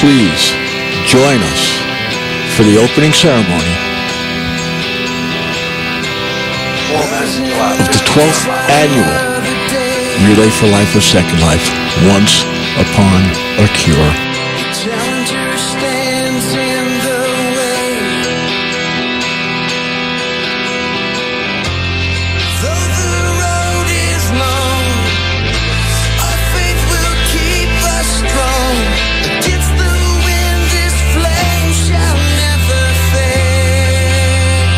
please join us for the opening ceremony of the 12th annual Relay for Life of Second Life, Once Upon a Cure. Challenger stands in the way. Though the road is long, our faith will keep us strong. Against the wind, this flame shall never fade.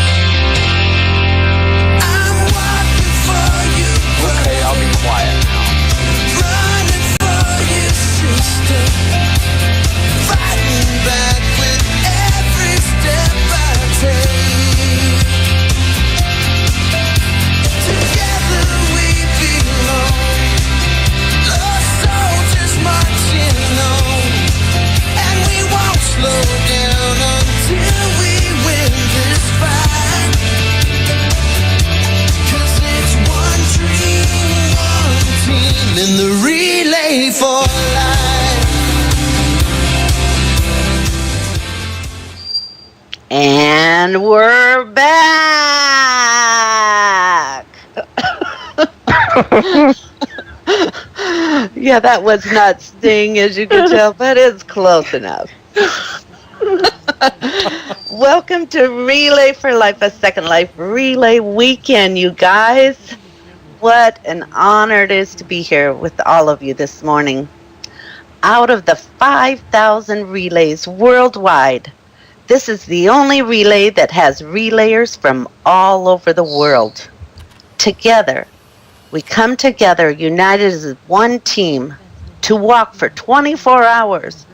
I'm walking for you, brother. Okay, I'll be quiet now. Running for you, sister. Fighting back with every step I take. Together we belong. Lost soldiers marching on. And we won't slow down until we win this fight. 'Cause it's one dream, one team in the relay for life. And we're back. Yeah, that was not Sting, as you can tell, but it's close enough. Welcome to Relay for Life, a Second Life Relay Weekend, you guys. What an honor it is to be here with all of you this morning. Out of the 5,000 relays worldwide, this is the only relay that has relayers from all over the world. Together, we come together united as one team to walk for 24 hours,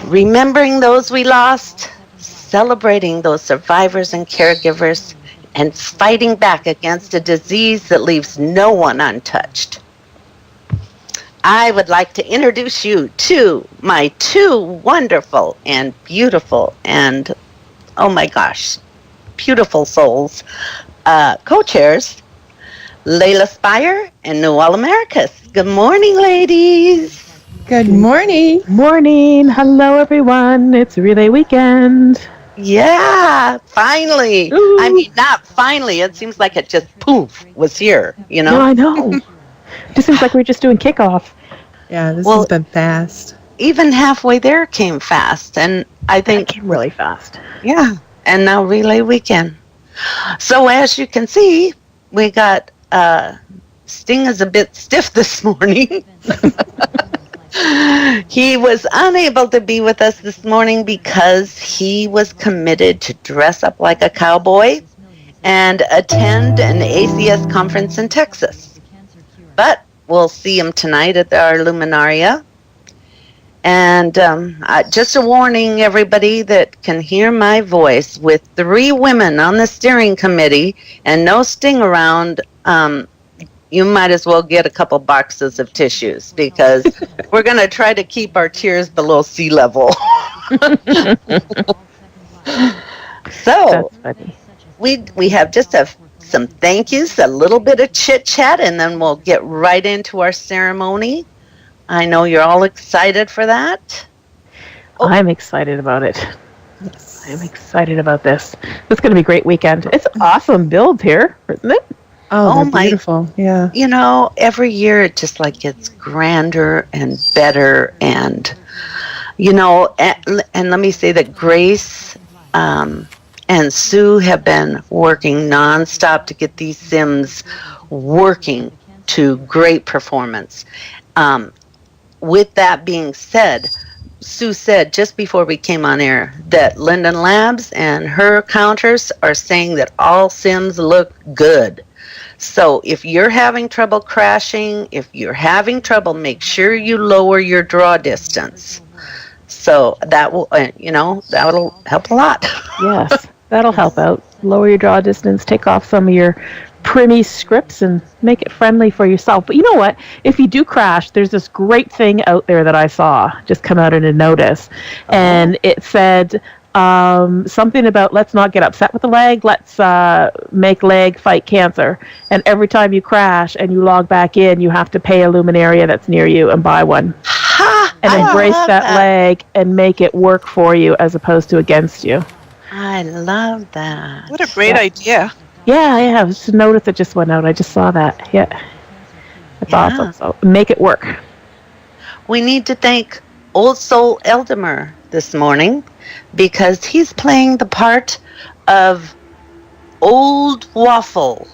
remembering those we lost, celebrating those survivors and caregivers, and fighting back against a disease that leaves no one untouched. I would like to introduce you to my two wonderful and beautiful and, oh my gosh, beautiful souls, co-chairs, Layla Spire and Noel Americas. Good morning, ladies. Good morning. Morning. Hello, everyone. It's Relay Weekend. Yeah, finally. Ooh. I mean, not finally. It seems like it just poof was here, you know? No, I know. Just seems like we're just doing kickoff. Yeah, this Well, has been fast. Even halfway there came fast, and I It think, came really fast. yeah, and now Relay Weekend. So as you can see, we got Sting is a bit stiff this morning. He was unable to be with us this morning because he was committed to dress up like a cowboy and attend an ACS conference in Texas. But we'll see him tonight at our Luminaria. And just a warning, everybody that can hear my voice, with 3 women on the steering committee and no Sting around, you might as well get a couple boxes of tissues, because we're going to try to keep our tears below sea level. So, That's funny. we have just some thank yous, a little bit of chit chat, and then we'll get right into our ceremony. I know you're all excited for that. I'm excited about it. Yes. I'm excited about this. It's going to be a great weekend. It's awesome builds here, isn't it? Oh, Oh they're my- beautiful. Yeah. You know, every year it just like gets grander and better, and you know, and let me say that Grace and Sue have been working nonstop to get these Sims working to great performance. With that being said, Sue said just before we came on air that Linden Labs and her counters are saying that all Sims look good. So if you're having trouble crashing, if you're having trouble, make sure you lower your draw distance. So that will, that'll help a lot. Yes, that'll help out. Lower your draw distance, take off some of your primmy scripts, and make it friendly for yourself. But you know what? If you do crash, there's this great thing out there that I saw just come out in a notice. And it said something about, let's not get upset with the leg, let's make leg fight cancer. And every time you crash and you log back in, you have to pay a luminaria that's near you and buy one. Ha! and I embrace love that that. leg and make it work for you as opposed to against you. I love that. What a great idea. Yeah, it's a notice that just went out. I just saw that. Yeah, that's Yeah. awesome. So make it work. We need to thank Old Soul Eldemer this morning because he's playing the part of Old Waffle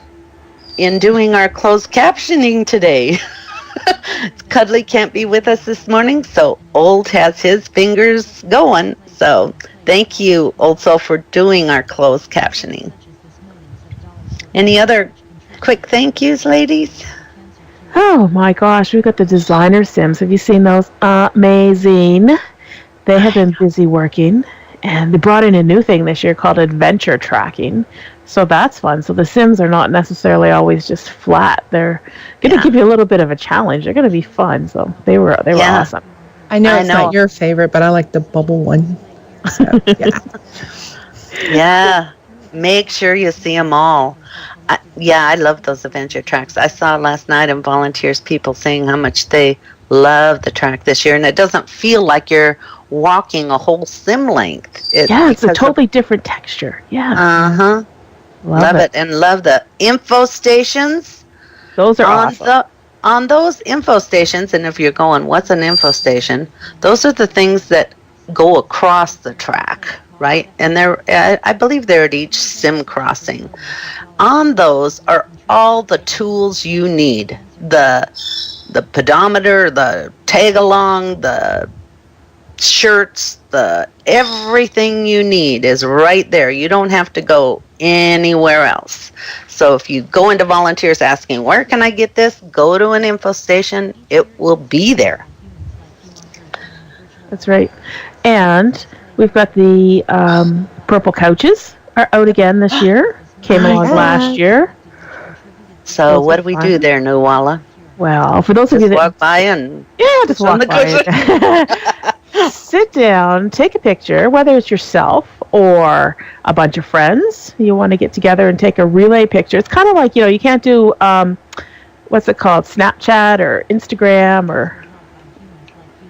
in doing our closed captioning today. Cuddly can't be with us this morning, so Old has his fingers going. So thank you, Old Soul, for doing our closed captioning. Any other quick thank yous, ladies? Oh my gosh, we've got the designer sims. Have you seen those? Amazing. They have been busy working, and they brought in a new thing this year called adventure tracking. So that's fun. So the sims are not necessarily always just flat. They're going to give you a little bit of a challenge. They're going to be fun. So they were awesome. I know I it's know. not your favorite, but I like the bubble one. So, yeah. Yeah, make sure you see them all. I love those adventure tracks. I saw last night in volunteers people saying how much they love the track this year, and it doesn't feel like you're walking a whole sim length. It's a totally different texture. Yeah. Uh-huh. Love it. And love the info stations. Those are awesome. On those info stations, and if you're going, what's an info station? Those are the things that go across the track, right? And I believe they're at each sim crossing. On those are all the tools you need. The pedometer, the tag along, the shirts, everything you need is right there. You don't have to go anywhere else. So if you go into volunteers asking, where can I get this? Go to an info station. It will be there. That's right. And we've got the purple couches are out again this year. Came along last year. So what do we do there, Nuwala? Well, for those of you that walk by and just walk by. Sit down, take a picture, whether it's yourself or a bunch of friends. You want to get together and take a relay picture. It's kind of like, you can't do, what's it called, Snapchat or Instagram or,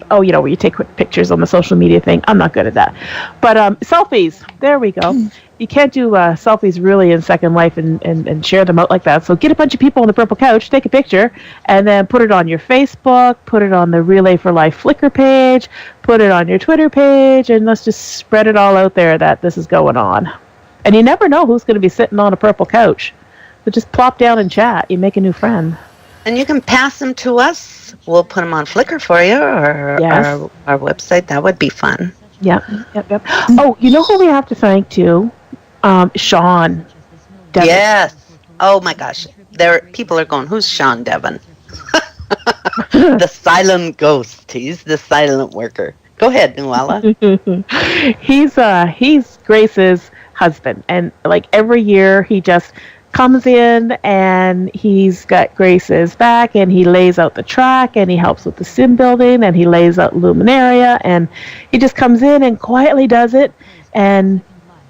where you take quick pictures on the social media thing. I'm not good at that. But selfies, there we go. You can't do selfies really in Second Life and share them out like that. So get a bunch of people on the purple couch, take a picture, and then put it on your Facebook, put it on the Relay for Life Flickr page, put it on your Twitter page, and let's just spread it all out there that this is going on. And you never know who's going to be sitting on a purple couch. So just plop down and chat. You make a new friend. And you can pass them to us. We'll put them on Flickr for you or our website. That would be fun. Yep. Oh, you know who we have to thank too? Sean Devon. Yes. Oh my gosh. People are going, who's Sean Devon? The silent ghost. He's the silent worker. Go ahead, Nuala. He's Grace's husband, and like every year he just comes in and he's got Grace's back and he lays out the track and he helps with the sim building and he lays out Luminaria and he just comes in and quietly does it and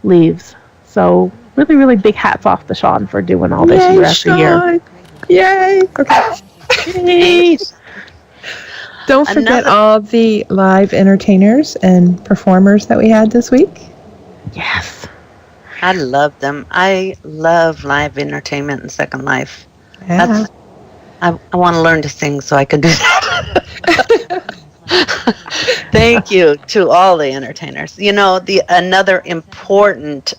leaves. So really, really big hats off to Sean for doing all this year after year. Yay! Okay. Don't forget all the live entertainers and performers that we had this week. Yes. I love them. I love live entertainment in Second Life. Yeah. I want to learn to sing so I can do that. Thank you to all the entertainers. Another important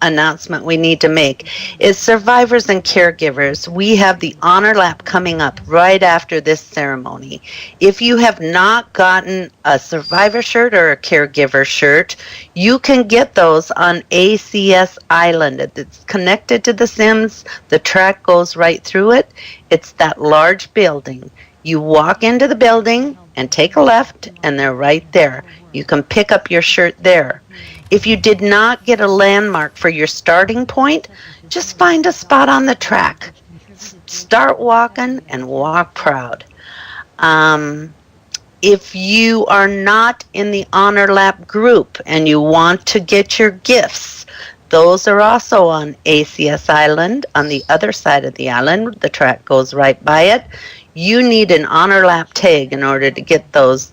announcement we need to make is survivors and caregivers. We have the honor lap coming up right after this ceremony. If you have not gotten a survivor shirt or a caregiver shirt, you can get those on ACS Island. It's connected to the Sims. The track goes right through it. It's that large building. You walk into the building and take a left, and they're right there. You can pick up your shirt there. If you did not get a landmark for your starting point, just find a spot on the track. Start walking and walk proud. If you are not in the Honor Lap group and you want to get your gifts, those are also on ACS Island, on the other side of the island. The track goes right by it. You need an Honor Lap tag in order to get those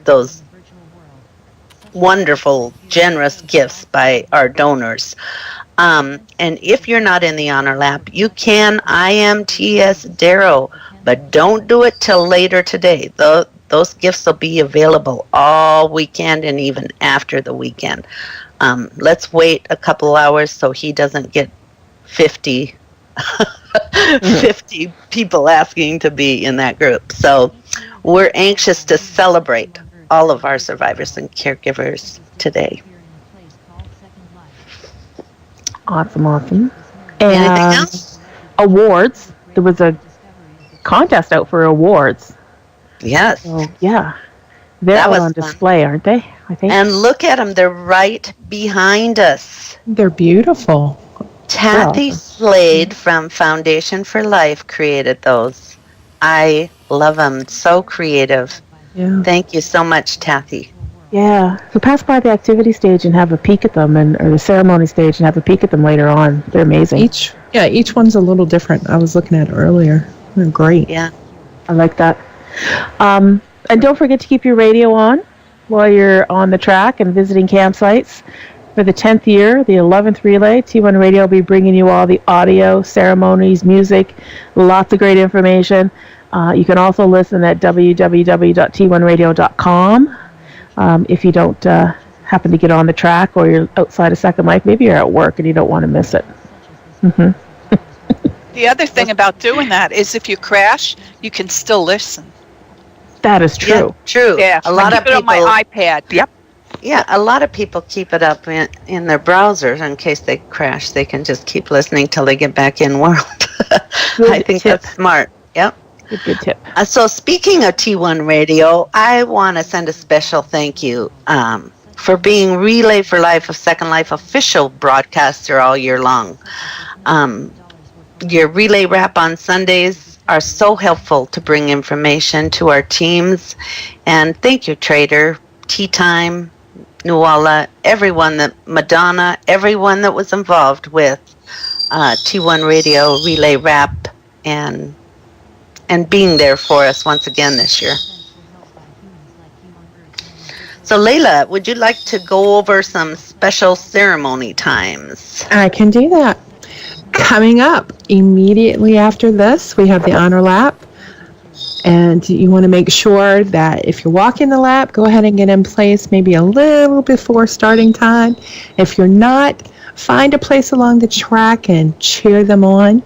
those wonderful, generous gifts by our donors. And if you're not in the Honor Lap, you can IMTS Darrow, but don't do it till later today. Those gifts will be available all weekend and even after the weekend. Let's wait a couple hours so he doesn't get 50 50 people asking to be in that group. So we're anxious to celebrate all of our survivors and caregivers today. Awesome. And Anything else? Awards. There was a contest out for awards. Yes. So, yeah. They're That all was on fun. display, aren't they? I think. And look at them. They're right behind us. They're beautiful. Kathy Slade from Foundation for Life created those. I love them. So creative. Yeah. Thank you so much, Kathy. Yeah. So pass by the activity stage and have a peek at them, or the ceremony stage and have a peek at them later on. They're amazing. Each one's a little different. I was looking at it earlier. They're great. Yeah. I like that. And don't forget to keep your radio on while you're on the track and visiting campsites. For the 10th year, the 11th relay, T1 Radio will be bringing you all the audio, ceremonies, music, lots of great information. You can also listen at www.t1radio.com. If you don't happen to get on the track or you're outside of Second Life, maybe you're at work and you don't want to miss it. Mm-hmm. The other thing about doing that is if you crash, you can still listen. That is true. Yeah, true. Yeah, a lot I of keep it people on my iPad. Yep. Yeah, a lot of people keep it up in their browsers in case they crash. They can just keep listening till they get back in world. I think tip. that's smart. Yep. Good tip. So speaking of T1 Radio, I want to send a special thank you for being Relay for Life of Second Life official broadcaster all year long. Your relay wrap on Sundays are so helpful to bring information to our teams. And thank you, Trader, Tea Time, Nuala, Madonna, everyone that was involved with T1 Radio Relay Wrap and being there for us once again this year. So Layla, would you like to go over some special ceremony times? I can do that. Coming up immediately after this, we have the Honor Lap. And you want to make sure that if you're walking the lap, go ahead and get in place maybe a little before starting time. If you're not, find a place along the track and cheer them on.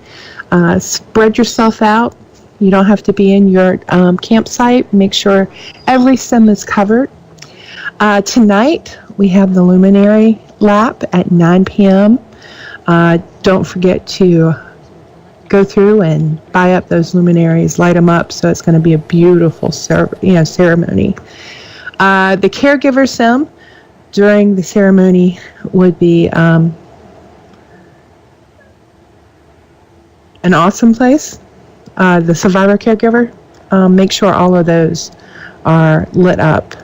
Spread yourself out. You don't have to be in your campsite. Make sure every sim is covered. Tonight, we have the Luminary Lap at 9 p.m. Don't forget to go through and buy up those luminaries, light them up, so it's going to be a beautiful ceremony. The caregiver sim during the ceremony would be an awesome place. The survivor caregiver, make sure all of those are lit up.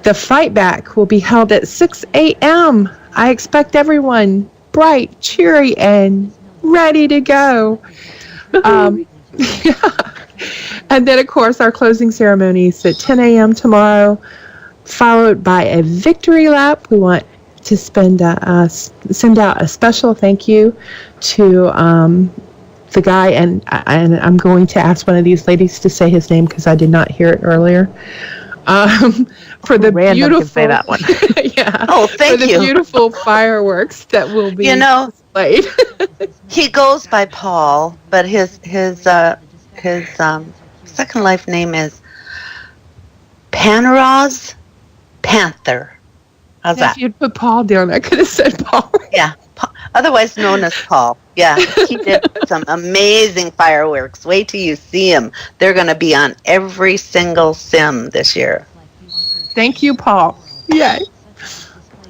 The fight back will be held at 6 a.m. I expect everyone bright, cheery, and ready to go. And then, of course, our closing ceremony is at 10 a.m. tomorrow, followed by a victory lap. We want to send out a special thank you to the guy, and I'm going to ask one of these ladies to say his name because I did not hear it earlier. For the beautiful, say that one. Yeah. Oh, thank you. For you. the beautiful fireworks that will be displayed. He goes by Paul, but his Second Life name is Panaraz Panther. How's that? If you'd put Paul down, I could have said Paul. Yeah, otherwise known as Paul. Yeah, he did some amazing fireworks. Wait till you see him. They're going to be on every single sim this year. Thank you, Paul. Yay.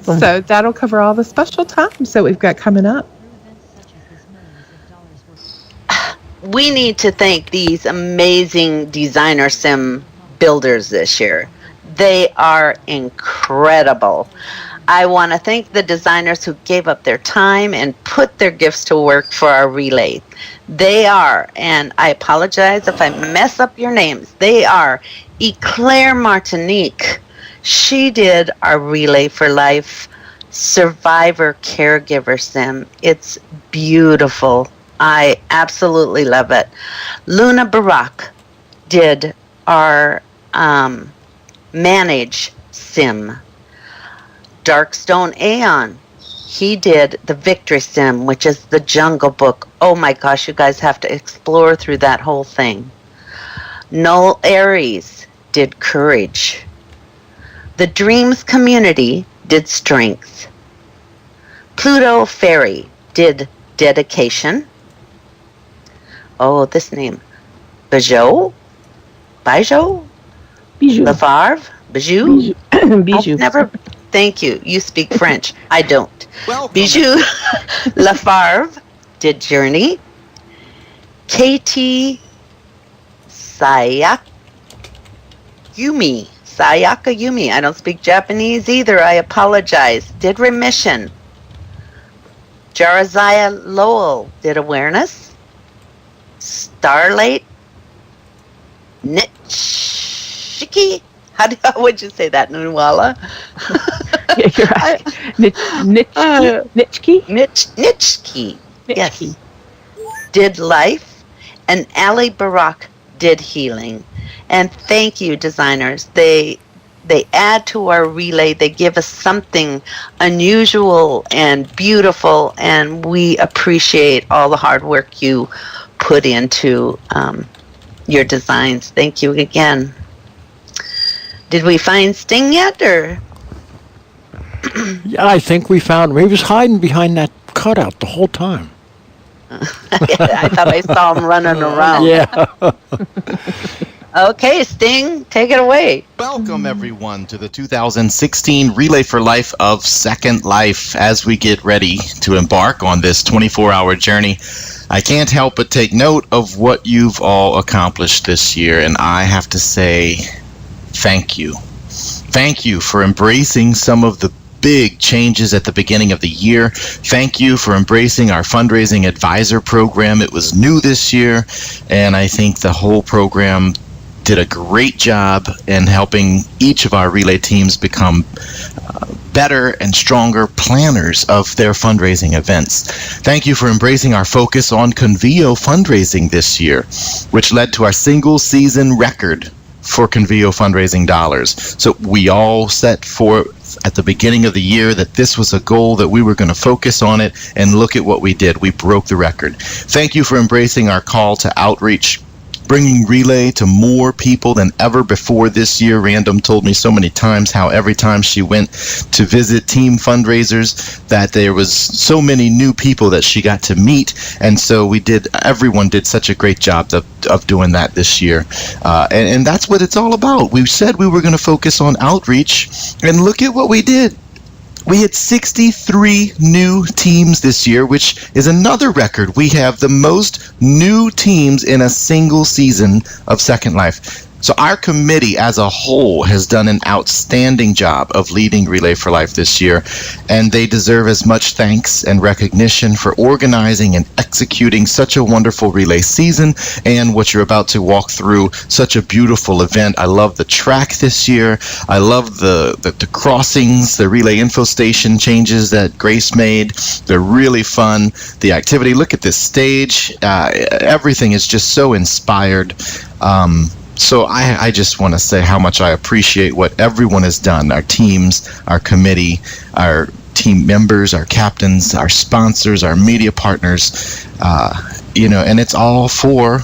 So that'll cover all the special times that we've got coming up. We need to thank these amazing designer sim builders this year. They are incredible. I want to thank the designers who gave up their time and put their gifts to work for our relay. They are, and I apologize if I mess up your names, they are Eclair Martinique, She did our Relay for Life Survivor Caregiver Sim. It's beautiful. I absolutely love it. Luna Barak did our Manage Sim. Darkstone Aeon, he did the Victory Sim, which is the Jungle Book. Oh my gosh, you guys have to explore through that whole thing. Noel Aries did Courage. The Dreams Community did Strength. Pluto Fairy did Dedication. Oh, this name. Bijou? Bijou. Lafarve? Bijou? Bijou. I've never... Thank you. You speak French. I don't. Welcome. Bijou Lafarve did Journey. KT Sayaka Yumi. I don't speak Japanese either. I apologize. Did Remission. Jaraziah Lowell did Awareness. Starlight Nitschiki. Would you say that, Nunwala? Yeah, you're right. Nitschki? Yes. Did Life, and Ali Barak did Healing. And thank you, designers. They add to our relay. They give us something unusual and beautiful, and we appreciate all the hard work you put into your designs. Thank you again. Did we find Sting yet, or? Yeah, I think we found him. He was hiding behind that cutout the whole time. I thought I saw him running around. Yeah. Okay, Sting, take it away. Welcome, everyone, to the 2016 Relay for Life of Second Life. As we get ready to embark on this 24-hour journey, I can't help but take note of what you've all accomplished this year, and I have to say thank you. Thank you for embracing some of the big changes at the beginning of the year. Thank you for embracing our fundraising advisor program. It was new this year, and I think the whole program did a great job in helping each of our relay teams become better and stronger planners of their fundraising events. Thank you for embracing our focus on Convio fundraising this year, which led to our single season record for Convio fundraising dollars. So we all set forth at the beginning of the year that this was a goal, that we were going to focus on it, and look at what we did. We broke the record. Thank you for embracing our call to outreach, bringing Relay to more people than ever before this year. Random told me so many times how every time she went to visit team fundraisers that there was so many new people that she got to meet, and so everyone did such a great job of doing that this year, and that's what it's all about. We said we were going to focus on outreach, and look at what we did. We had 63 new teams this year, which is another record. We have the most new teams in a single season of Second Life. So our committee as a whole has done an outstanding job of leading Relay for Life this year, and they deserve as much thanks and recognition for organizing and executing such a wonderful relay season and what you're about to walk through, such a beautiful event. I love the track this year. I love the crossings, the relay info station changes that Grace made. They're really fun. The activity, look at this stage. Everything is just so inspired. So I just want to say how much I appreciate what everyone has done, our teams, our committee, our team members, our captains, our sponsors, our media partners, and it's all for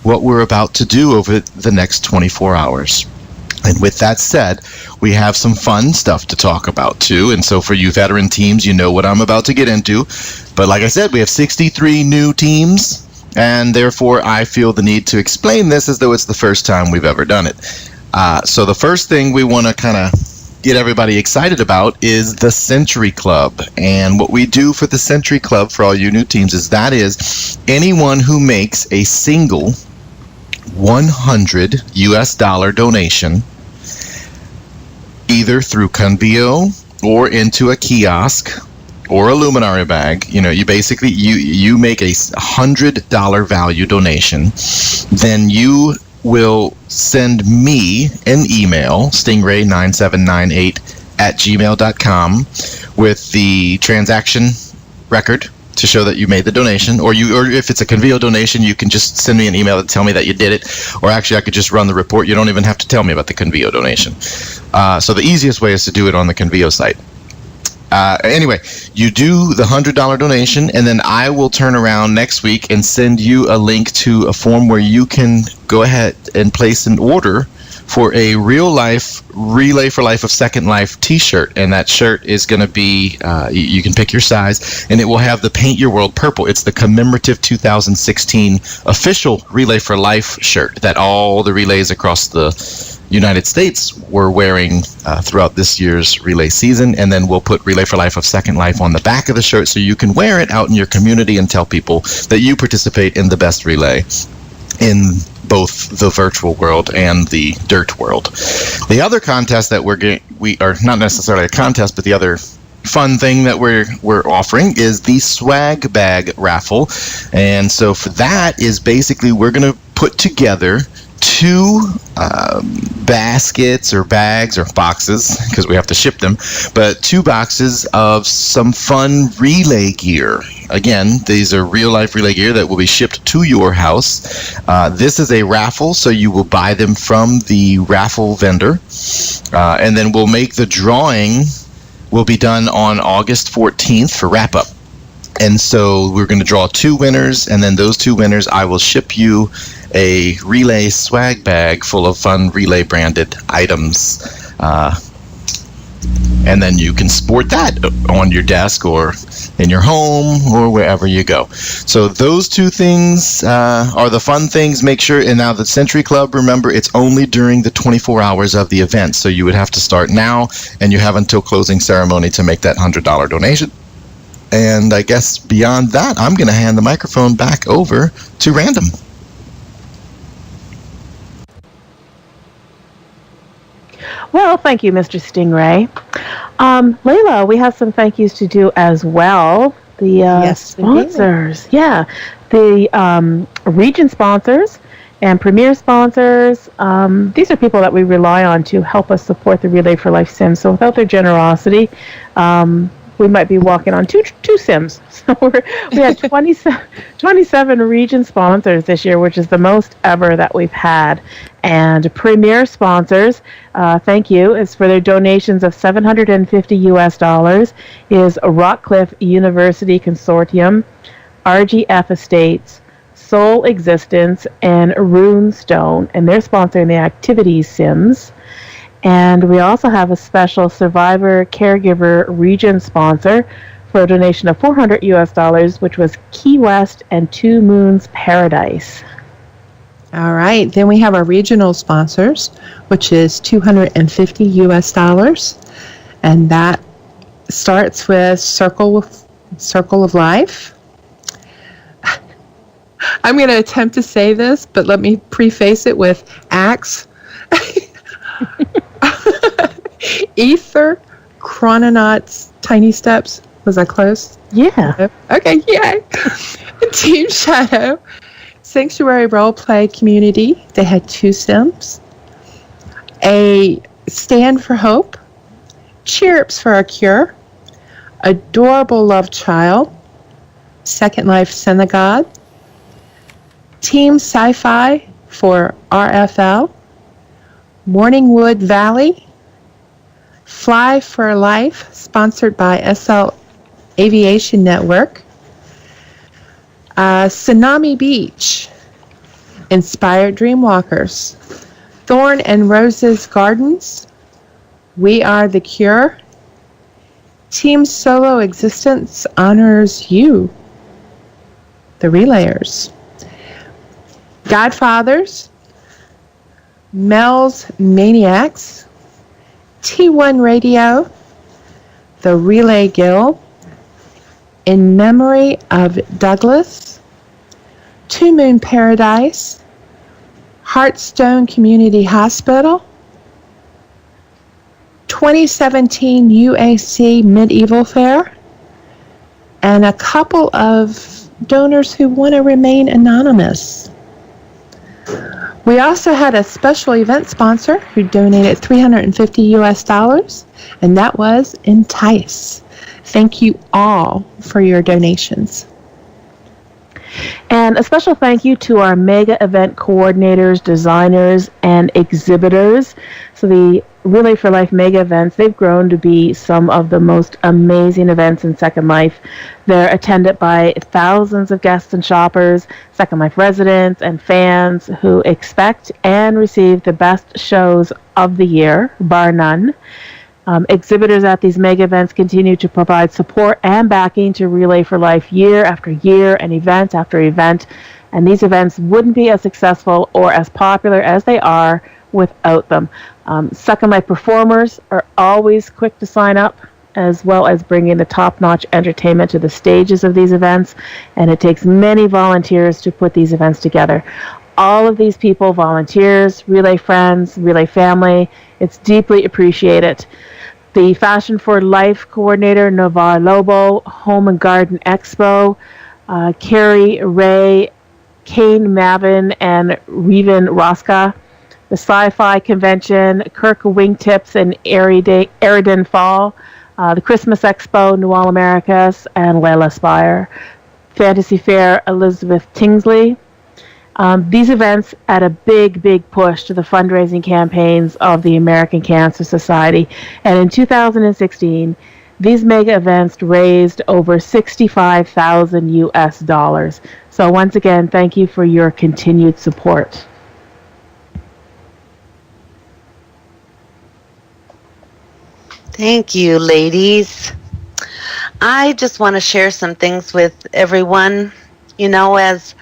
what we're about to do over the next 24 hours. And with that said, we have some fun stuff to talk about too. And so for you veteran teams, you know what I'm about to get into. But like I said, we have 63 new teams. And therefore, I feel the need to explain this as though it's the first time we've ever done it. So the first thing we want to kind of get everybody excited about is the Century Club. And what we do for the Century Club, for all you new teams, is anyone who makes a single $100 donation, either through Convio or into a kiosk, or a luminary bag, you basically, you make a $100 value donation, then you will send me an email, stingray9798@gmail.com, with the transaction record to show that you made the donation, or if it's a Convio donation, you can just send me an email to tell me that you did it, or actually I could just run the report. You don't even have to tell me about the Convio donation. So the easiest way is to do it on the Convio site. Anyway, you do the $100 donation, and then I will turn around next week and send you a link to a form where you can go ahead and place an order for a real life Relay for Life of Second Life t-shirt. And that shirt is going to be, you can pick your size, and it will have the Paint Your World purple. It's the commemorative 2016 official Relay for Life shirt that all the relays across the United States were wearing throughout this year's relay season. And then we'll put Relay for Life of Second Life on the back of the shirt so you can wear it out in your community and tell people that you participate in the best relay in both the virtual world and the dirt world. The other contest that we are not necessarily a contest, but the other fun thing that we're offering is the swag bag raffle. And so for that is basically we're going to put together 2 baskets or bags or boxes, because we have to ship them, but 2 boxes of some fun relay gear. Again, these are real life relay gear that will be shipped to your house. This is a raffle, so you will buy them from the raffle vendor, and then we'll make the drawing will be done on August 14th for wrap up. And so we're going to draw 2 winners, and then those 2 winners, I will ship you a relay swag bag full of fun relay branded items. And then you can sport that on your desk or in your home or wherever you go. So those 2 things are the fun things. Make sure, and now the Century Club, remember, it's only during the 24 hours of the event. So you would have to start now, and you have until closing ceremony to make that $100 donation. And I guess beyond that, I'm going to hand the microphone back over to Random. Well, thank you, Mr. Stingray. Layla, we have some thank yous to do as well. The sponsors. Yeah. The region sponsors and premier sponsors. These are people that we rely on to help us support the Relay for Life Sims. So without their generosity, we might be walking on two Sims. So we had 27 region sponsors this year, which is the most ever that we've had. And premier sponsors, thank you, is for their donations of $750 is Rockcliffe University Consortium, RGF Estates, Soul Existence, and Runestone, and they're sponsoring the Activities Sims. And we also have a special Survivor Caregiver Region sponsor for a donation of $400, which was Key West and Two Moons Paradise. All right. Then we have our regional sponsors, which is $250, and that starts with Circle of Life. I'm going to attempt to say this, but let me preface it with Axe. Ether, Chrononauts, Tiny Steps. Was I close? Yeah. Okay, yay. Team Shadow, Sanctuary Roleplay Community. They had 2 Sims. A Stand for Hope, Chirps for a Cure, Adorable Love Child, Second Life Synagogue, Team Sci-Fi for RFL, Morningwood Valley, Fly for Life, sponsored by SL Aviation Network, Tsunami Beach, Inspired Dreamwalkers, Thorn and Roses Gardens, We Are the Cure, Team Solo Existence honors you, the Relayers, Godfathers, Mel's Maniacs, T1 Radio, the Relay Guild, In Memory of Douglas, Two Moon Paradise, Heartstone Community Hospital, 2017 UAC Medieval Fair, and a couple of donors who want to remain anonymous. We also had a special event sponsor who donated $350 US, and that was Entice. Thank you all for your donations. And a special thank you to our mega event coordinators, designers, and exhibitors. So the Relay for Life mega events, they've grown to be some of the most amazing events in Second Life. They're attended by thousands of guests and shoppers, Second Life residents, and fans who expect and receive the best shows of the year, bar none. Exhibitors at these mega events continue to provide support and backing to Relay for Life year after year and event after event. And these events wouldn't be as successful or as popular as they are without them. Second Life performers are always quick to sign up, as well as bringing the top-notch entertainment to the stages of these events. And it takes many volunteers to put these events together. All of these people, volunteers, Relay friends, Relay family, it's deeply appreciated. The Fashion for Life coordinator, Navar Lobo, Home and Garden Expo, Carrie, Ray, Kane Mavin, and Reven Roska. The Sci-Fi Convention, Kirk Wingtips and Eridan Fall. The Christmas Expo, New All Americas, and Layla Spire. Fantasy Fair, Elizabeth Tingsley. These events add a big, big push to the fundraising campaigns of the American Cancer Society. And in 2016, these mega events raised over $65,000 US. So once again, thank you for your continued support. Thank you, ladies. I just want to share some things with everyone. You know, as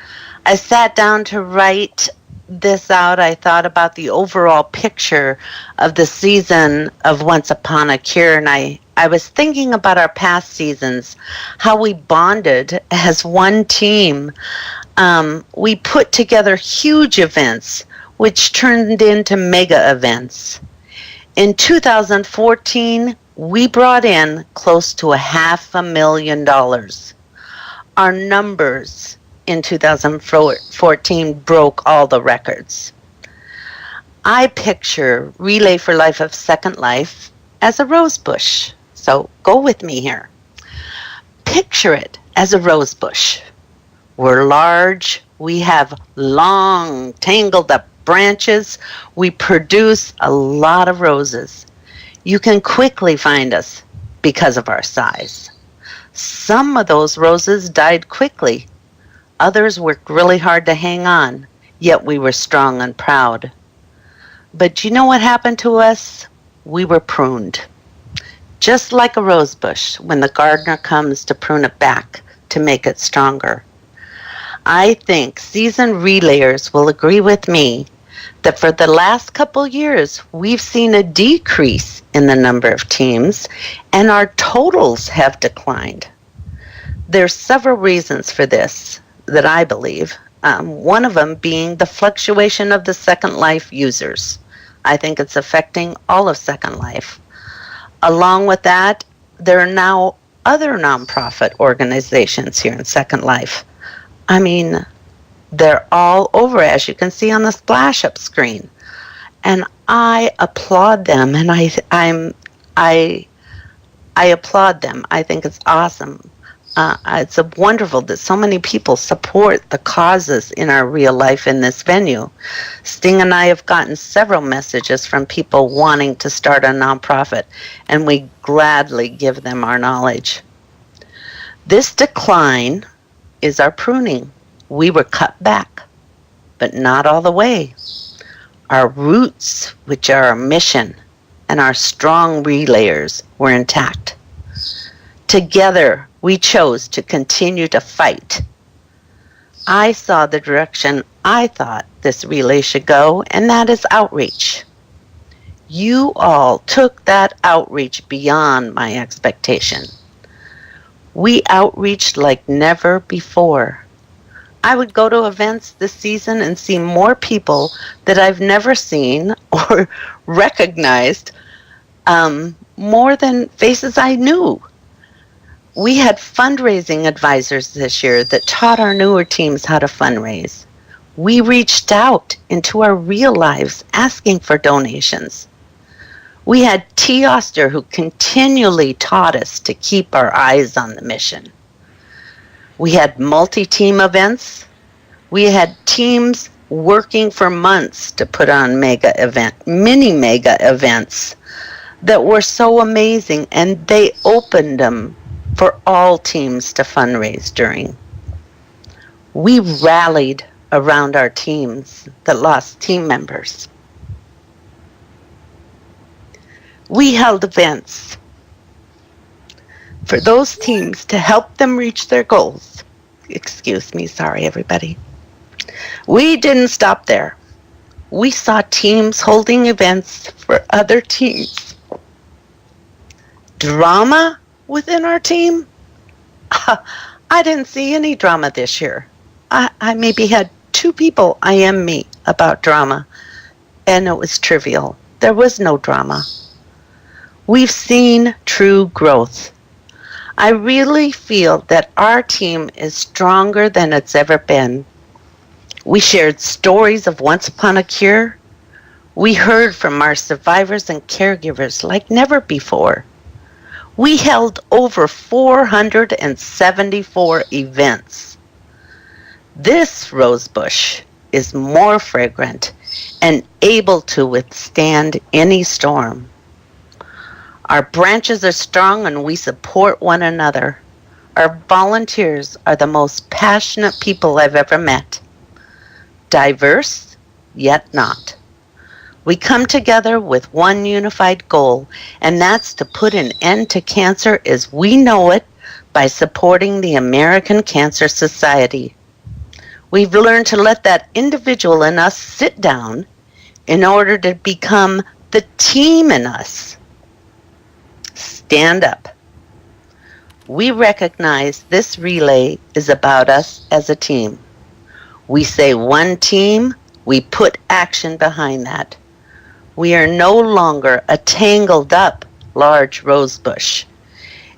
I sat down to write this out, I thought about the overall picture of the season of Once Upon a Cure, and I was thinking about our past seasons, how we bonded as one team. We put together huge events, which turned into mega events. In 2014, we brought in close to $500,000. Our numbers in 2014 broke all the records. I picture Relay for Life of Second Life as a rose bush. So go with me here. Picture it as a rose bush. We're large. We have long, tangled up branches. We produce a lot of roses. You can quickly find us because of our size. Some of those roses died quickly. Others worked really hard to hang on, yet we were strong and proud. But you know what happened to us? We were pruned. Just like a rose bush when the gardener comes to prune it back to make it stronger. I think seasoned relayers will agree with me that for the last couple years, we've seen a decrease in the number of teams, and our totals have declined. There's several reasons for this that I believe. One of them being the fluctuation of the Second Life users. I think it's affecting all of Second Life. Along with that, there are now other nonprofit organizations here in Second Life. I mean, they're all over, as you can see on the splash up screen. And I applaud them, and I applaud them. I think it's awesome. It's wonderful that so many people support the causes in our real life in this venue. Sting and I have gotten several messages from people wanting to start a nonprofit, and we gladly give them our knowledge. This decline is our pruning. We were cut back, but not all the way. Our roots, which are our mission, and our strong relayers were intact. Together, we chose to continue to fight. I saw the direction I thought this relay should go, and that is outreach. You all took that outreach beyond my expectation. We outreached like never before. I would go to events this season and see more people that I've never seen or recognized, more than faces I knew. We had fundraising advisors this year that taught our newer teams how to fundraise. We reached out into our real lives asking for donations. We had T. Oster, who continually taught us to keep our eyes on the mission. We had multi-team events. We had teams working for months to put on mini mega events that were so amazing, and they opened them for all teams to fundraise during. We rallied around our teams that lost team members. We held events for those teams to help them reach their goals. Excuse me, sorry everybody. We didn't stop there. We saw teams holding events for other teams. Drama within our team? I didn't see any drama this year. I maybe had 2 people IM me about drama, and it was trivial. There was no drama. We've seen true growth. I really feel that our team is stronger than it's ever been. We shared stories of once upon a cure. We heard from our survivors and caregivers like never before. We held over 474 events. This rosebush is more fragrant and able to withstand any storm. Our branches are strong and we support one another. Our volunteers are the most passionate people I've ever met. Diverse, yet not. We come together with one unified goal, and that's to put an end to cancer as we know it by supporting the American Cancer Society. We've learned to let that individual in us sit down in order to become the team in us. Stand up. We recognize this relay is about us as a team. We say one team, we put action behind that. We are no longer a tangled up large rosebush.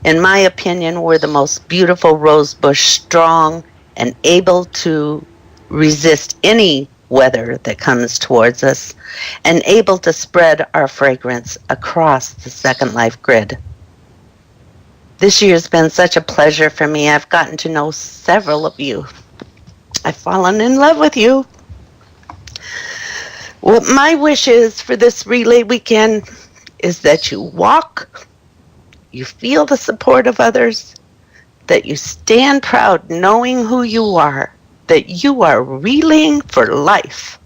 In my opinion, we're the most beautiful rosebush, strong and able to resist any weather that comes towards us, and able to spread our fragrance across the Second Life grid. This year has been such a pleasure for me. I've gotten to know several of you. I've fallen in love with you. What my wish is for this relay weekend is that you walk, you feel the support of others, that you stand proud knowing who you are, that you are relaying for life.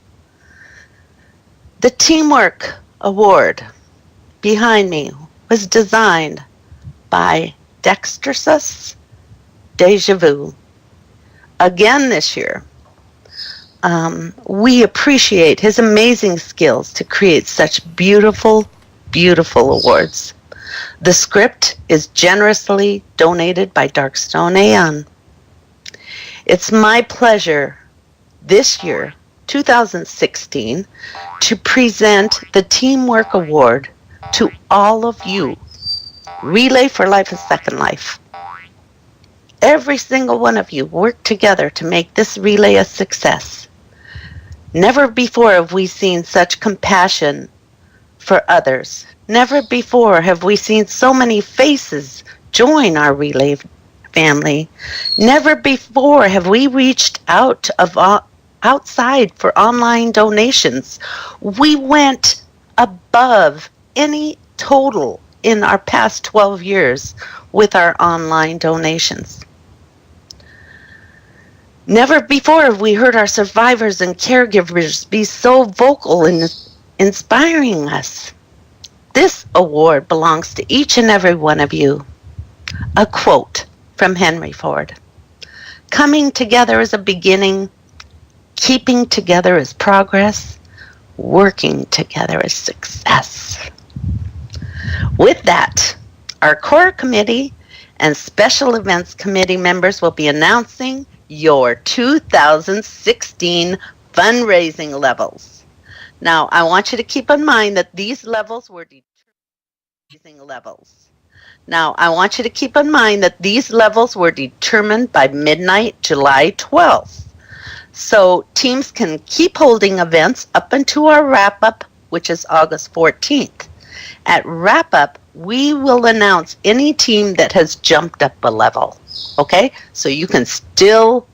The Teamwork Award behind me was designed by Dextersus Deja Vu. Again this year, we appreciate his amazing skills to create such beautiful, beautiful awards. The script is generously donated by Darkstone Aeon. It's my pleasure this year, 2016, to present the Teamwork Award to all of you. Relay for Life is Second Life. Every single one of you worked together to make this relay a success. Never before have we seen such compassion for others. Never before have we seen so many faces join our relay family. Never before have we reached outside for online donations. We went above any total in our past 12 years with our online donations. Never before have we heard our survivors and caregivers be so vocal in inspiring us. This award belongs to each and every one of you. A quote from Henry Ford. Coming together is a beginning, keeping together is progress, working together is success. With that, our core committee and special events committee members will be announcing your 2016 fundraising levels. Now, I want you to keep in mind that these levels were determined by midnight, July 12th. So teams can keep holding events up until our wrap-up, which is August 14th. At wrap-up, we will announce any team that has jumped up a level. Okay? So you can still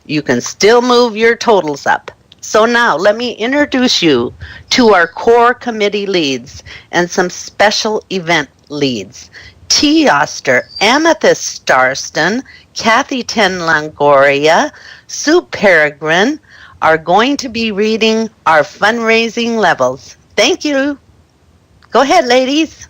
move your totals up. So now let me introduce you to our core committee leads and some special event leads. T. Oster, Amethyst Starston, Kathy Ten Longoria, Sue Peregrine are going to be reading our fundraising levels. Thank you. Go ahead, ladies.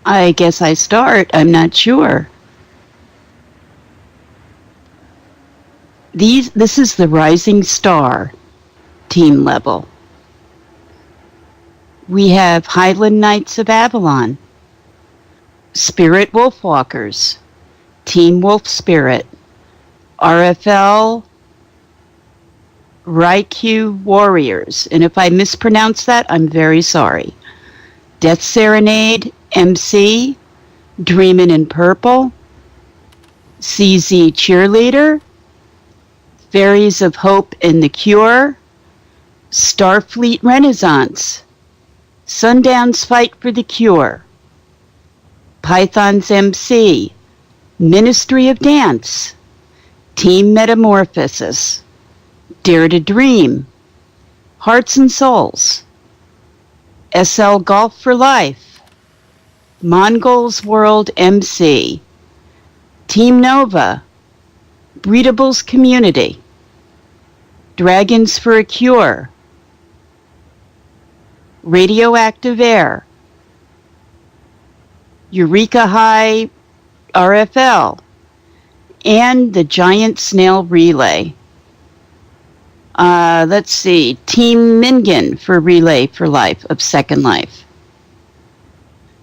I guess I start. I'm not sure. This is the Rising Star team level. We have Highland Knights of Avalon, Spirit Wolfwalkers, Team Wolf Spirit, RFL Raikou Warriors, and if I mispronounce that, I'm very sorry. Death Serenade, MC, Dreamin' in Purple, CZ Cheerleader, Fairies of Hope and the Cure, Starfleet Renaissance, Sundown's Fight for the Cure, Python's MC, Ministry of Dance, Team Metamorphosis, Dare to Dream, Hearts and Souls, SL Golf for Life, Mongols World MC, Team Nova, Breedables Community, Dragons for a Cure, Radioactive Air, Eureka High RFL, and the Giant Snail Relay. Let's see, Team Mingan for Relay for Life of Second Life.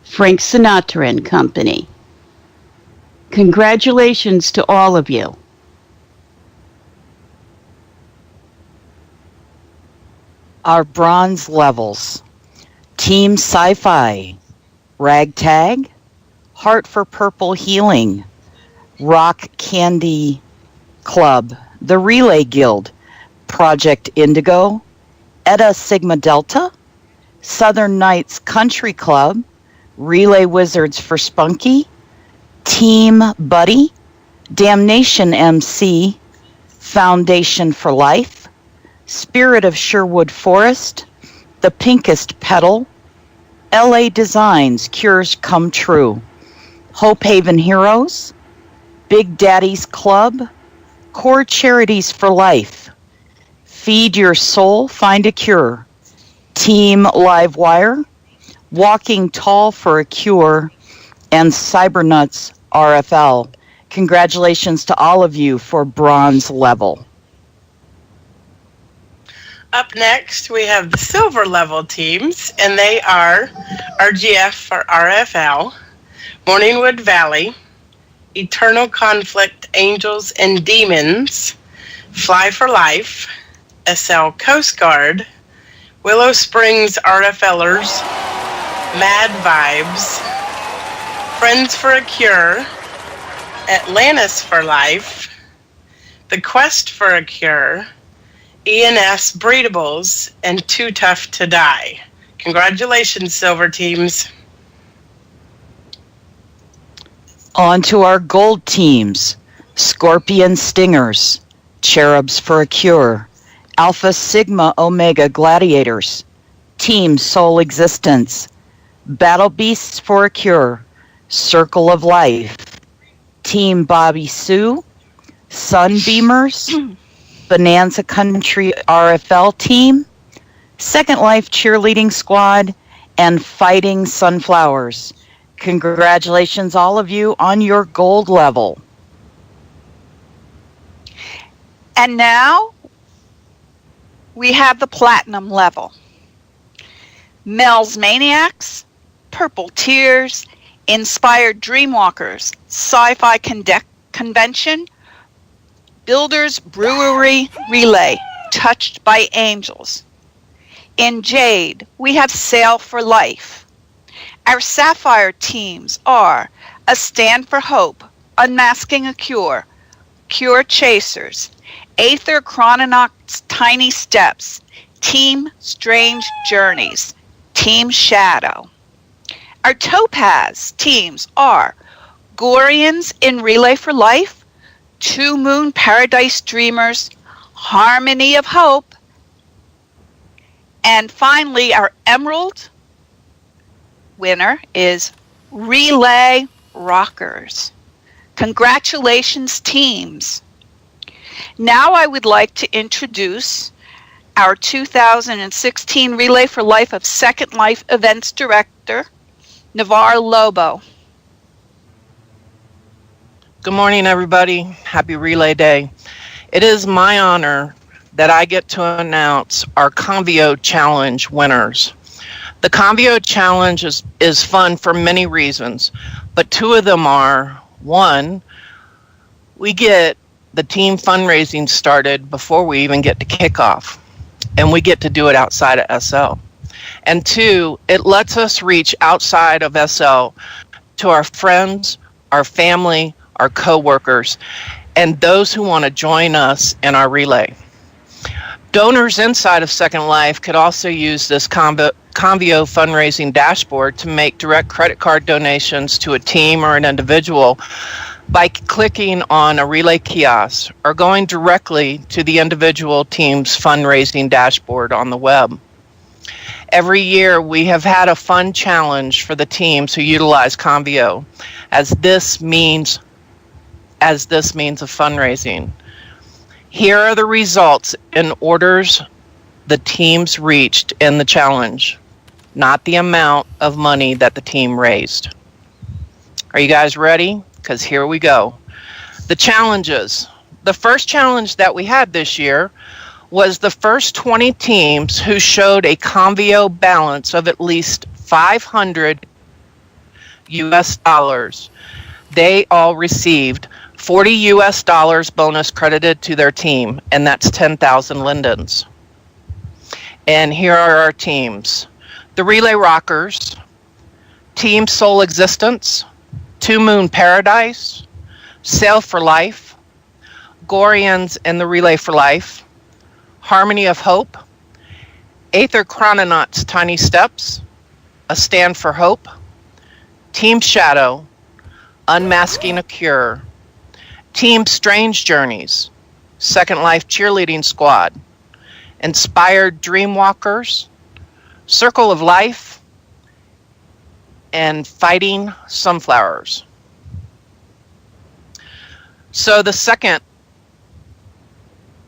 Frank Sinatra and Company. Congratulations to all of you. Our bronze levels. Team Sci-Fi, Ragtag, Heart for Purple Healing, Rock Candy Club, The Relay Guild, Project Indigo, Eta Sigma Delta, Southern Knights Country Club, Relay Wizards for Spunky, Team Buddy, Damnation MC, Foundation for Life, Spirit of Sherwood Forest, The Pinkest Petal, LA Designs Cures Come True, Hope Haven Heroes, Big Daddy's Club, Core Charities for Life, Feed Your Soul, Find a Cure, Team Livewire, Walking Tall for a Cure, and Cybernuts RFL. Congratulations to all of you for bronze level. Up next, we have the silver level teams, and they are RGF for RFL, Morningwood Valley, Eternal Conflict Angels and Demons, Fly for Life, SL Coast Guard, Willow Springs RFLers, Mad Vibes, Friends for a Cure, Atlantis for Life, The Quest for a Cure, ENS Breedables, and Too Tough to Die. Congratulations, silver teams. On to our gold teams. Scorpion Stingers, Cherubs for a Cure, Alpha Sigma Omega Gladiators, Team Soul Existence, Battle Beasts for a Cure, Circle of Life, Team Bobby Sue, Sunbeamers, Bonanza Country RFL Team, Second Life Cheerleading Squad, and Fighting Sunflowers. Congratulations, all of you, on your gold level. And now we have the platinum level. Mel's Maniacs, Purple Tears, Inspired Dreamwalkers, Sci-Fi Convention, Builders Brewery Relay, Touched by Angels. In Jade, we have Sail for Life. Our Sapphire teams are A Stand for Hope, Unmasking a Cure, Cure Chasers, Aether Chrononauts Tiny Steps, Team Strange Journeys, Team Shadow. Our Topaz teams are Gorians in Relay for Life, Two Moon Paradise Dreamers, Harmony of Hope, and finally our Emerald winner is Relay Rockers. Congratulations, teams. Now I would like to introduce our 2016 Relay for Life of Second Life Events Director, Navarre Lobo. Good morning, everybody. Happy Relay Day. It is my honor that I get to announce our Convio Challenge winners. The Convio Challenge is fun for many reasons, but two of them are, one, we get the team fundraising started before we even get to kickoff, and we get to do it outside of SL. And two, it lets us reach outside of SL to our friends, our family, our coworkers, and those who want to join us in our relay. Donors inside of Second Life could also use this Convio fundraising dashboard to make direct credit card donations to a team or an individual by clicking on a relay kiosk or going directly to the individual team's fundraising dashboard on the web. Every year we have had a fun challenge for the teams who utilize Convio as this means of fundraising. Here are the results in orders the teams reached in the challenge, not the amount of money that the team raised. Are you guys ready? Because here we go. The challenges. The first challenge that we had this year was the first 20 teams who showed a Convio balance of at least $500 US. They all received $40 US bonus credited to their team, and that's 10,000 lindens. And here are our teams. The Relay Rockers, Team Soul Existence, Two Moon Paradise, Sail for Life, Gorians in the Relay for Life, Harmony of Hope, Aether Chrononauts Tiny Steps, A Stand for Hope, Team Shadow, Unmasking a Cure, Team Strange Journeys, Second Life Cheerleading Squad, Inspired Dreamwalkers, Circle of Life, and Fighting Sunflowers. So the second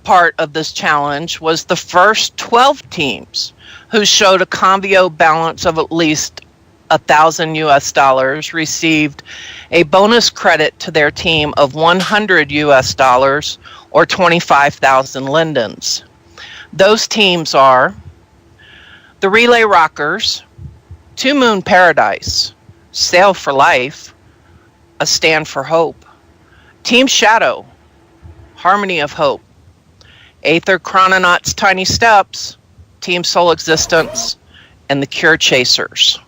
part of this challenge was the first 12 teams who showed a Convio balance of at least $1,000 received a bonus credit to their team of $100 or 25,000 lindens. Those teams are the Relay Rockers, Two Moon Paradise, Sail for Life, A Stand for Hope, Team Shadow, Harmony of Hope, Aether Chrononauts Tiny Steps, Team Soul Existence, and the Cure Chasers.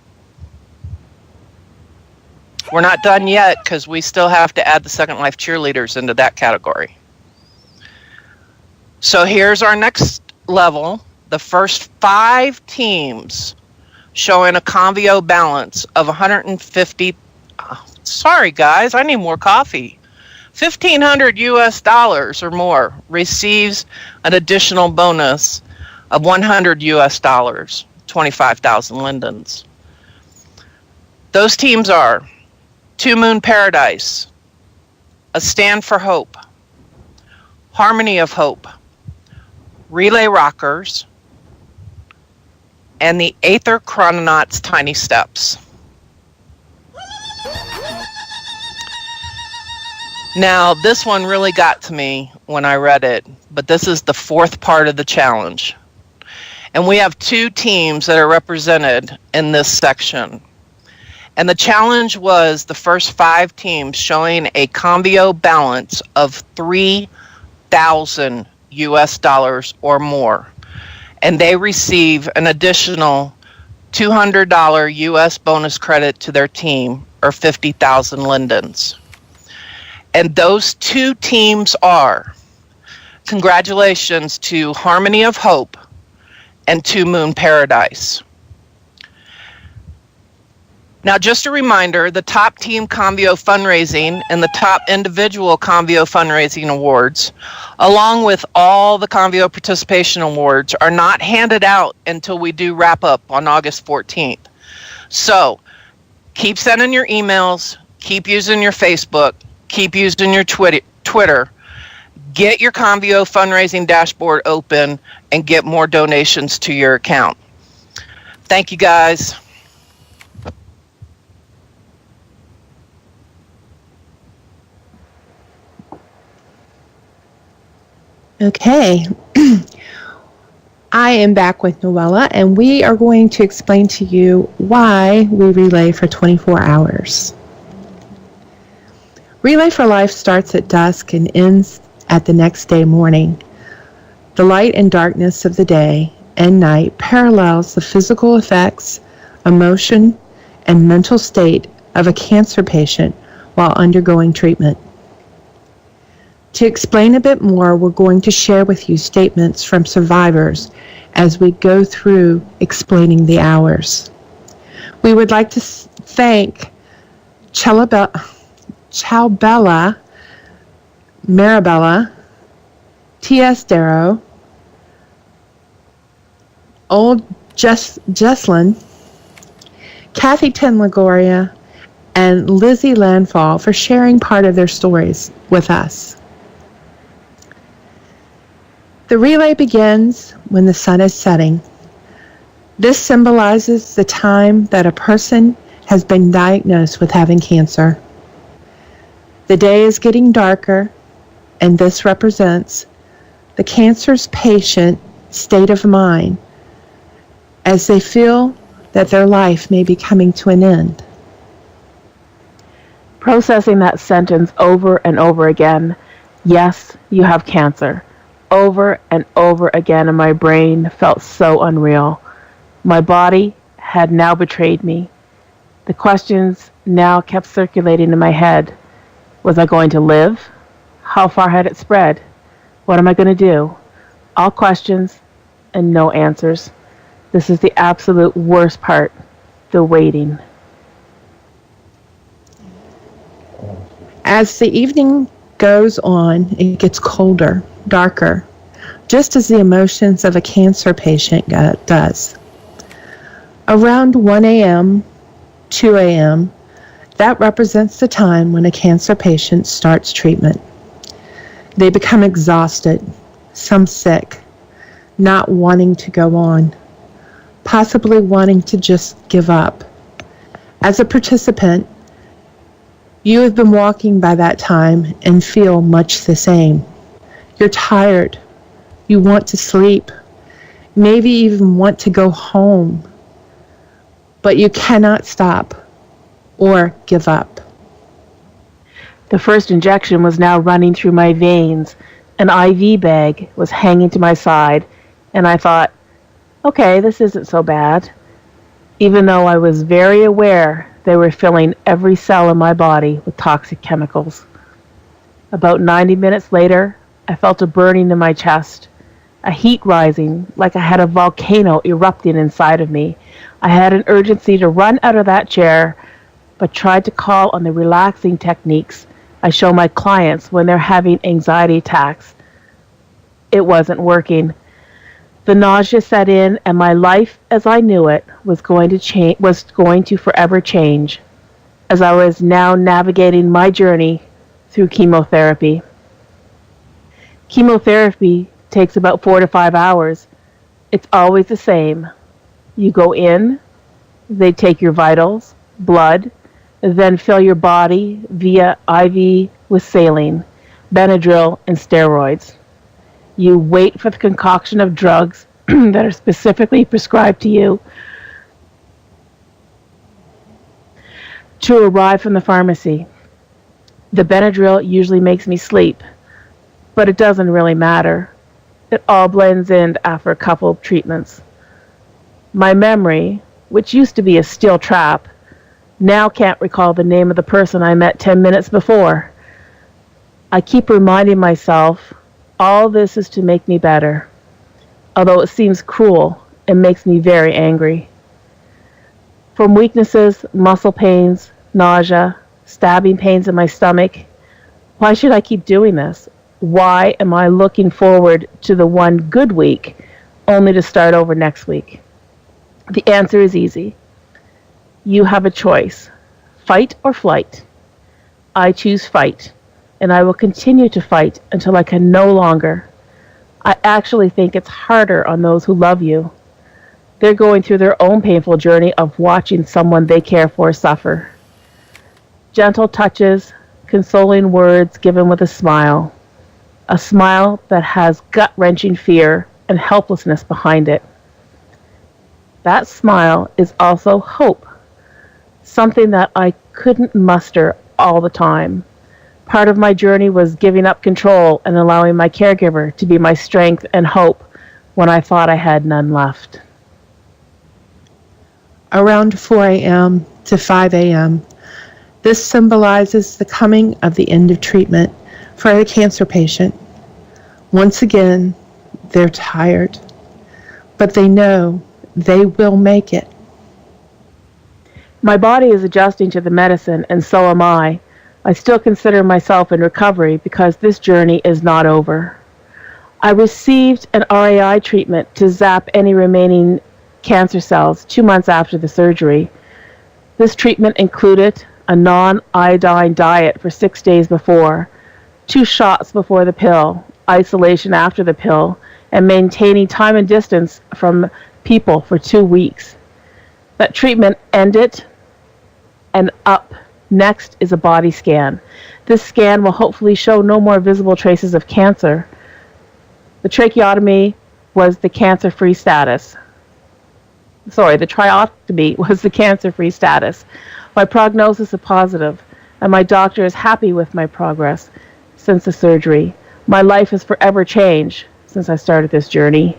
We're not done yet because we still have to add the Second Life cheerleaders into that category. So here's our next level. The first 5 teams showing a Convio balance of 150. Sorry guys, I need more coffee. $1,500 or more receives an additional bonus of $100, 25,000 lindens. Those teams are Two Moon Paradise, A Stand for Hope, Harmony of Hope, Relay Rockers, and the Aether Chrononauts Tiny Steps. Now, this one really got to me when I read it, but this is the 4th part of the challenge. And we have 2 teams that are represented in this section. And the challenge was the first 5 teams showing a Convio balance of $3,000 or more. and they receive an additional $200 U.S. bonus credit to their team, or 50,000 lindens. And those two teams are, congratulations to Harmony of Hope and To Moon Paradise. Now, just a reminder, the top team Convio fundraising and the top individual Convio fundraising awards, along with all the Convio participation awards, are not handed out until we do wrap up on August 14th. So, keep sending your emails, keep using your Facebook, keep using your Twitter. Get your Convio fundraising dashboard open and get more donations to your account. Thank you, guys. Okay. I am back with Noella, and we are going to explain to you why we relay for 24 hours. Relay for Life starts at dusk and ends at the next day morning. The light and darkness of the day and night parallels the physical effects, emotion, and mental state of a cancer patient while undergoing treatment. To explain a bit more, we're going to share with you statements from survivors as we go through explaining the hours. We would like to thank Ciaobella, Marabella, T.S. Darrow, Old Jesslyn, Kathy Tenlagoria, and Lizzie Landfall for sharing part of their stories with us. The relay begins when the sun is setting. This symbolizes the time that a person has been diagnosed with having cancer. The day is getting darker, and this represents the cancer's patient state of mind as they feel that their life may be coming to an end. Processing that sentence over and over again, yes, you have cancer, over and over again, and my brain felt so unreal. My body had now betrayed me. The questions now kept circulating in my head. Was I going to live? How far had it spread? What am I going to do? All questions and no answers. This is the absolute worst part, the waiting. As the evening goes on, it gets colder, darker, just as the emotions of a cancer patient does. Around 1 a.m., 2 a.m., that represents the time when a cancer patient starts treatment. They become exhausted, some sick, not wanting to go on, possibly wanting to just give up. As a participant, you have been walking by that time and feel much the same. You're tired. You want to sleep. Maybe even want to go home. But you cannot stop or give up. The first injection was now running through my veins. An IV bag was hanging to my side, and I thought, okay, this isn't so bad. Even though I was very aware they were filling every cell in my body with toxic chemicals. About 90 minutes later, I felt a burning in my chest, a heat rising like I had a volcano erupting inside of me. I had an urgency to run out of that chair, but tried to call on the relaxing techniques I show my clients when they're having anxiety attacks. It wasn't working. The nausea set in, and my life as I knew it was going to forever change, as I was now navigating my journey through chemotherapy. Chemotherapy takes about 4 to 5 hours. It's always the same. You go in, they take your vitals, blood, then fill your body via IV with saline, Benadryl, and steroids. You wait for the concoction of drugs that are specifically prescribed to you to arrive from the pharmacy. The Benadryl usually makes me sleep, but it doesn't really matter. It all blends in after a couple of treatments. My memory, which used to be a steel trap, now can't recall the name of the person I met 10 minutes before. I keep reminding myself all this is to make me better, although it seems cruel and makes me very angry. From weaknesses, muscle pains, nausea, stabbing pains in my stomach, why should I keep doing this? Why am I looking forward to the one good week only to start over next week? The answer is easy. You have a choice, fight or flight. I choose fight, and I will continue to fight until I can no longer. I actually think it's harder on those who love you. They're going through their own painful journey of watching someone they care for suffer. Gentle touches, consoling words given with a smile that has gut-wrenching fear and helplessness behind it. That smile is also hope, something that I couldn't muster all the time. Part of my journey was giving up control and allowing my caregiver to be my strength and hope when I thought I had none left. Around 4 a.m. to 5 a.m., this symbolizes the coming of the end of treatment for the cancer patient. Once again, they're tired, but they know they will make it. My body is adjusting to the medicine, and so am I. I still consider myself in recovery because this journey is not over. I received an RAI treatment to zap any remaining cancer cells 2 months after the surgery. This treatment included a non-iodine diet for 6 days before, 2 shots before the pill, isolation after the pill, and maintaining time and distance from people for 2 weeks. That treatment ended, and up next is a body scan. This scan will hopefully show no more visible traces of cancer. The tracheotomy was the cancer-free status. The tryotomy was the cancer-free status. My prognosis is positive, and my doctor is happy with my progress since the surgery. My life has forever changed since I started this journey.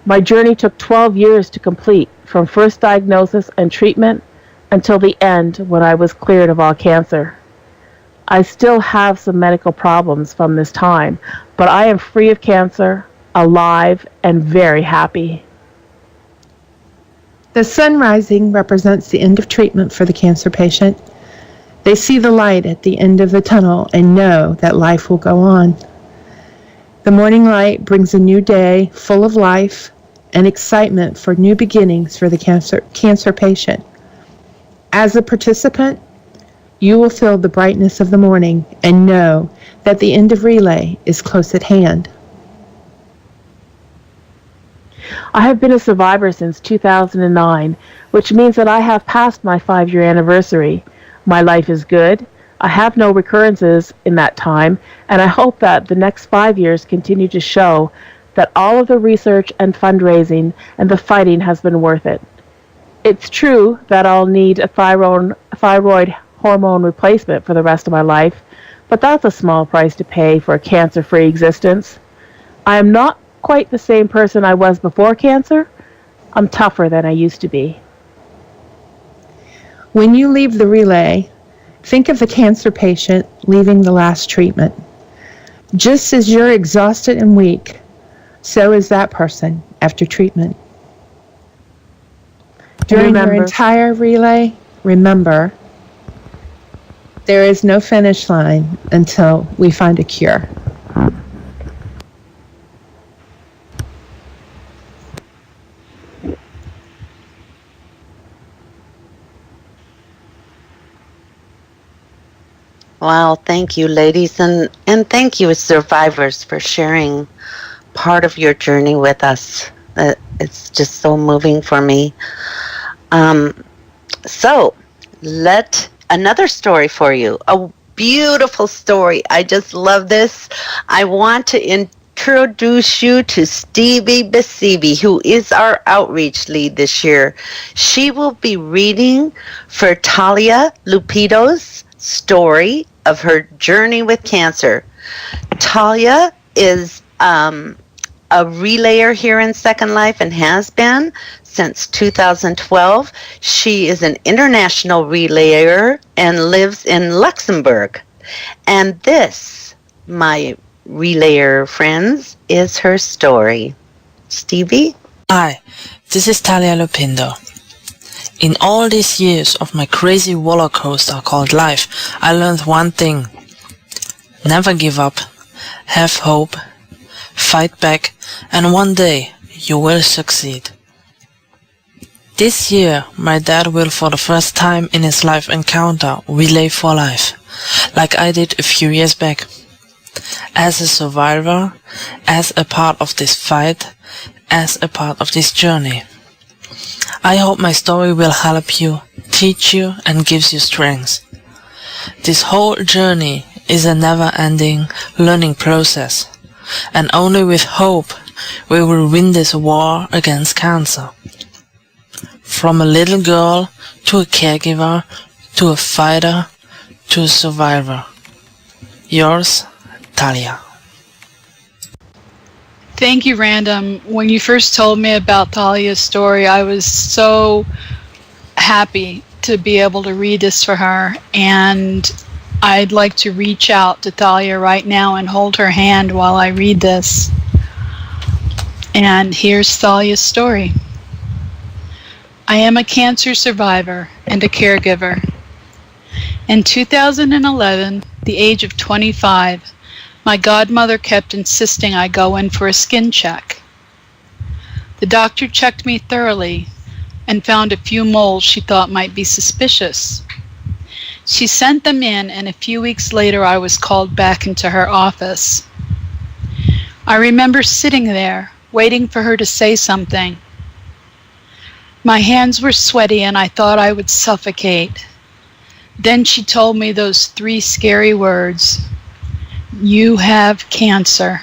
My journey took 12 years to complete, from first diagnosis and treatment until the end when I was cleared of all cancer. I still have some medical problems from this time, but I am free of cancer, alive, and very happy. The sun rising represents the end of treatment for the cancer patient. They see the light at the end of the tunnel and know that life will go on. The morning light brings a new day full of life and excitement for new beginnings for the cancer patient. As a participant, you will feel the brightness of the morning and know that the end of relay is close at hand. I have been a survivor since 2009, which means that I have passed my 5-year anniversary. My life is good. I have no recurrences in that time, and I hope that the next 5 years continue to show that all of the research and fundraising and the fighting has been worth it. It's true that I'll need a thyroid hormone replacement for the rest of my life, but that's a small price to pay for a cancer-free existence. I am not quite the same person I was before cancer. I'm tougher than I used to be. When you leave the relay, think of the cancer patient leaving the last treatment. Just as you're exhausted and weak, so is that person after treatment. During your entire relay, remember, there is no finish line until we find a cure. Wow, thank you, ladies, and thank you, survivors, for sharing part of your journey with us. It's just so moving for me. So, another story for you. A beautiful story. I just love this. I want to introduce you to Stevie Basibi, who is our outreach lead this year. She will be reading for Talia Lupito's story of her journey with cancer. Talia is a relayer here in Second Life and has been since 2012. She is an international relayer and lives in Luxembourg. And this, my relayer friends, is her story. Stevie? Hi, this is Talia Lupindo. In all these years of my crazy roller coaster called life, I learned one thing. Never give up, have hope, fight back, and one day you will succeed. This year, my dad will for the first time in his life encounter Relay for Life, like I did a few years back. As a survivor, as a part of this fight, as a part of this journey. I hope my story will help you, teach you, and gives you strength. This whole journey is a never-ending learning process, and only with hope we will win this war against cancer. From a little girl to a caregiver to a fighter to a survivor. Yours, Talia. Thank you, Random. When you first told me about Thalia's story, I was so happy to be able to read this for her, and I'd like to reach out to Thalia right now and hold her hand while I read this. And here's Thalia's story. I am a cancer survivor and a caregiver. In 2011, the age of 25, my godmother kept insisting I go in for a skin check. The doctor checked me thoroughly and found a few moles she thought might be suspicious. She sent them in, and a few weeks later I was called back into her office. I remember sitting there, waiting for her to say something. My hands were sweaty and I thought I would suffocate. Then she told me those 3 scary words. You have cancer.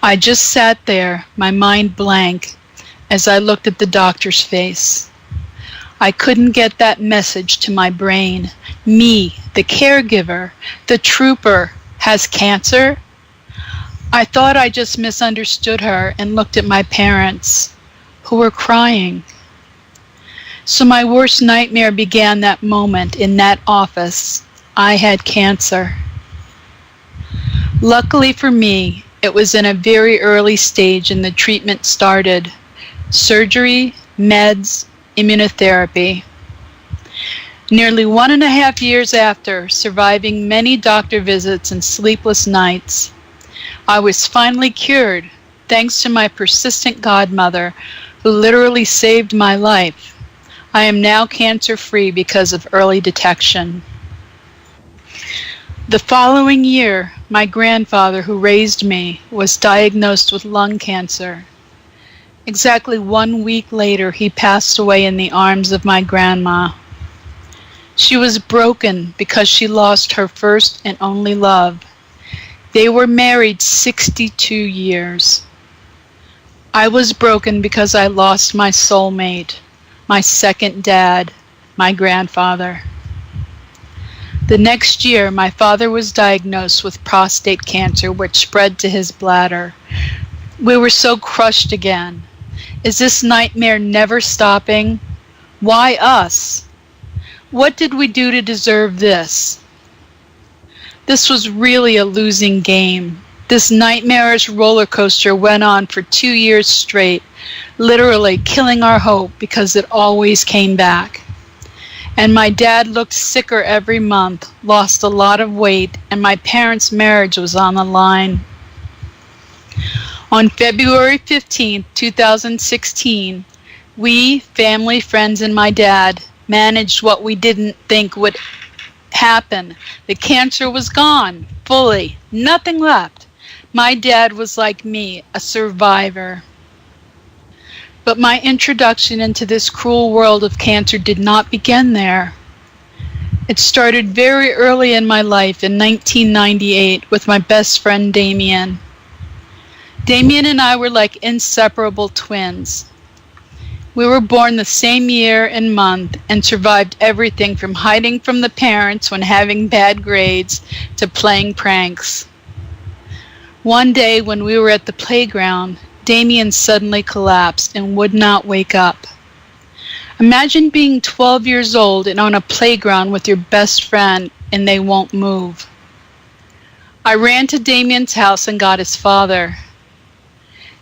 I just sat there, my mind blank, as I looked at the doctor's face. I couldn't get that message to my brain. Me, the caregiver, the trooper, has cancer? I thought I just misunderstood her and looked at my parents, who were crying. So my worst nightmare began that moment in that office. I had cancer. Luckily for me, it was in a very early stage and the treatment started. Surgery, meds, immunotherapy. Nearly 1.5 years after, surviving many doctor visits and sleepless nights, I was finally cured, thanks to my persistent godmother, who literally saved my life. I am now cancer-free because of early detection. The following year, my grandfather, who raised me, was diagnosed with lung cancer. Exactly 1 week later, he passed away in the arms of my grandma. She was broken because she lost her first and only love. They were married 62 years. I was broken because I lost my soulmate, my second dad, my grandfather. The next year, my father was diagnosed with prostate cancer, which spread to his bladder. We were so crushed again. Is this nightmare never stopping? Why us? What did we do to deserve this? This was really a losing game. This nightmarish roller coaster went on for 2 years straight, literally killing our hope because it always came back. And my dad looked sicker every month, lost a lot of weight, and my parents' marriage was on the line. On February 15, 2016, we, family, friends, and my dad managed what we didn't think would happen. The cancer was gone, fully, nothing left. My dad was like me, a survivor. But my introduction into this cruel world of cancer did not begin there. It started very early in my life in 1998 with my best friend Damien. Damien and I were like inseparable twins. We were born the same year and month and survived everything from hiding from the parents when having bad grades to playing pranks. One day when we were at the playground, Damien suddenly collapsed and would not wake up. Imagine being 12 years old and on a playground with your best friend and they won't move. I ran to Damien's house and got his father.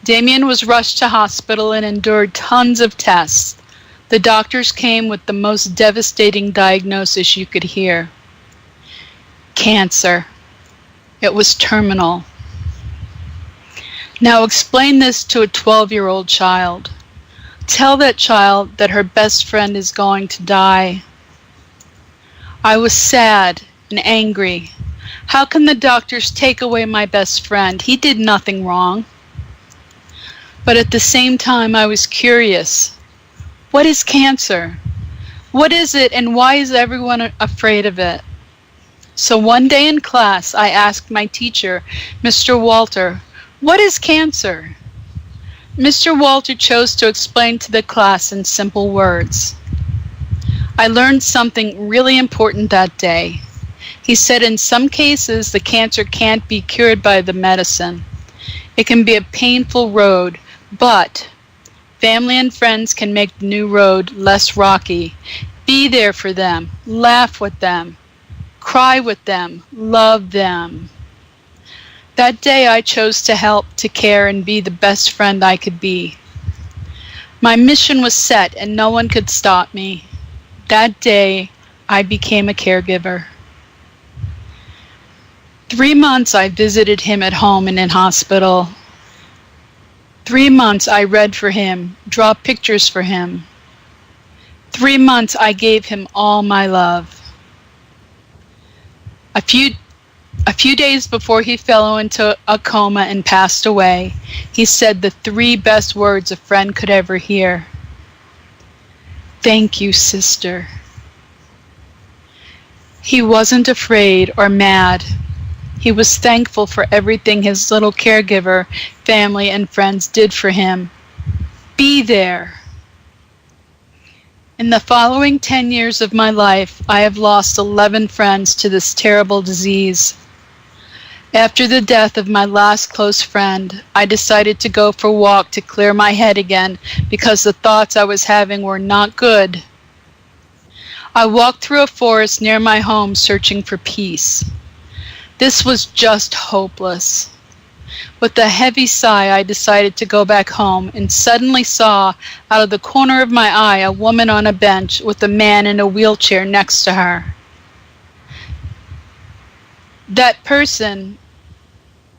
Damien was rushed to hospital and endured tons of tests. The doctors came with the most devastating diagnosis you could hear. Cancer. It was terminal. Now explain this to a 12-year-old child. Tell that child that her best friend is going to die. I was sad and angry. How can the doctors take away my best friend? He did nothing wrong. But at the same time, I was curious. What is cancer? What is it and why is everyone afraid of it? So one day in class, I asked my teacher, Mr. Walter, what is cancer? Mr. Walter chose to explain to the class in simple words. I learned something really important that day. He said in some cases the cancer can't be cured by the medicine. It can be a painful road, but family and friends can make the new road less rocky. Be there for them, laugh with them, cry with them, love them. That day I chose to help, to care, and be the best friend I could be. My mission was set and no one could stop me. That day I became a caregiver. 3 months I visited him at home and in hospital. 3 months I read for him, draw pictures for him. 3 months I gave him all my love. A few days before he fell into a coma and passed away, he said the 3 best words a friend could ever hear. Thank you, sister. He wasn't afraid or mad. He was thankful for everything his little caregiver, family, and friends did for him. Be there. In the following 10 years of my life, I have lost 11 friends to this terrible disease. After the death of my last close friend, I decided to go for a walk to clear my head again because the thoughts I was having were not good. I walked through a forest near my home searching for peace. This was just hopeless. With a heavy sigh, I decided to go back home and suddenly saw out of the corner of my eye a woman on a bench with a man in a wheelchair next to her. That person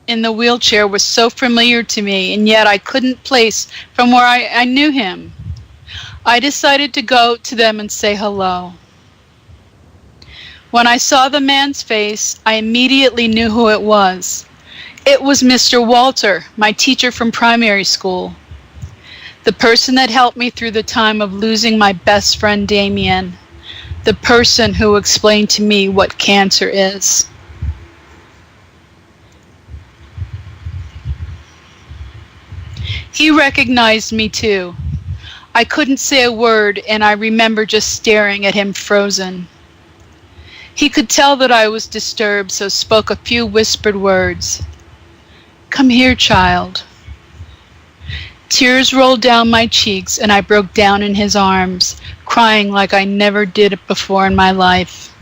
in the wheelchair was so familiar to me, and yet I couldn't place from where I knew him. I decided to go to them and say hello. When I saw the man's face, I immediately knew who it was. It was Mr. Walter, my teacher from primary school. The person that helped me through the time of losing my best friend Damien. The person who explained to me what cancer is. He recognized me too. I couldn't say a word, and I remember just staring at him frozen. He could tell that I was disturbed, so spoke a few whispered words. Come here, child. Tears rolled down my cheeks, and I broke down in his arms, crying like I never did it before in my life.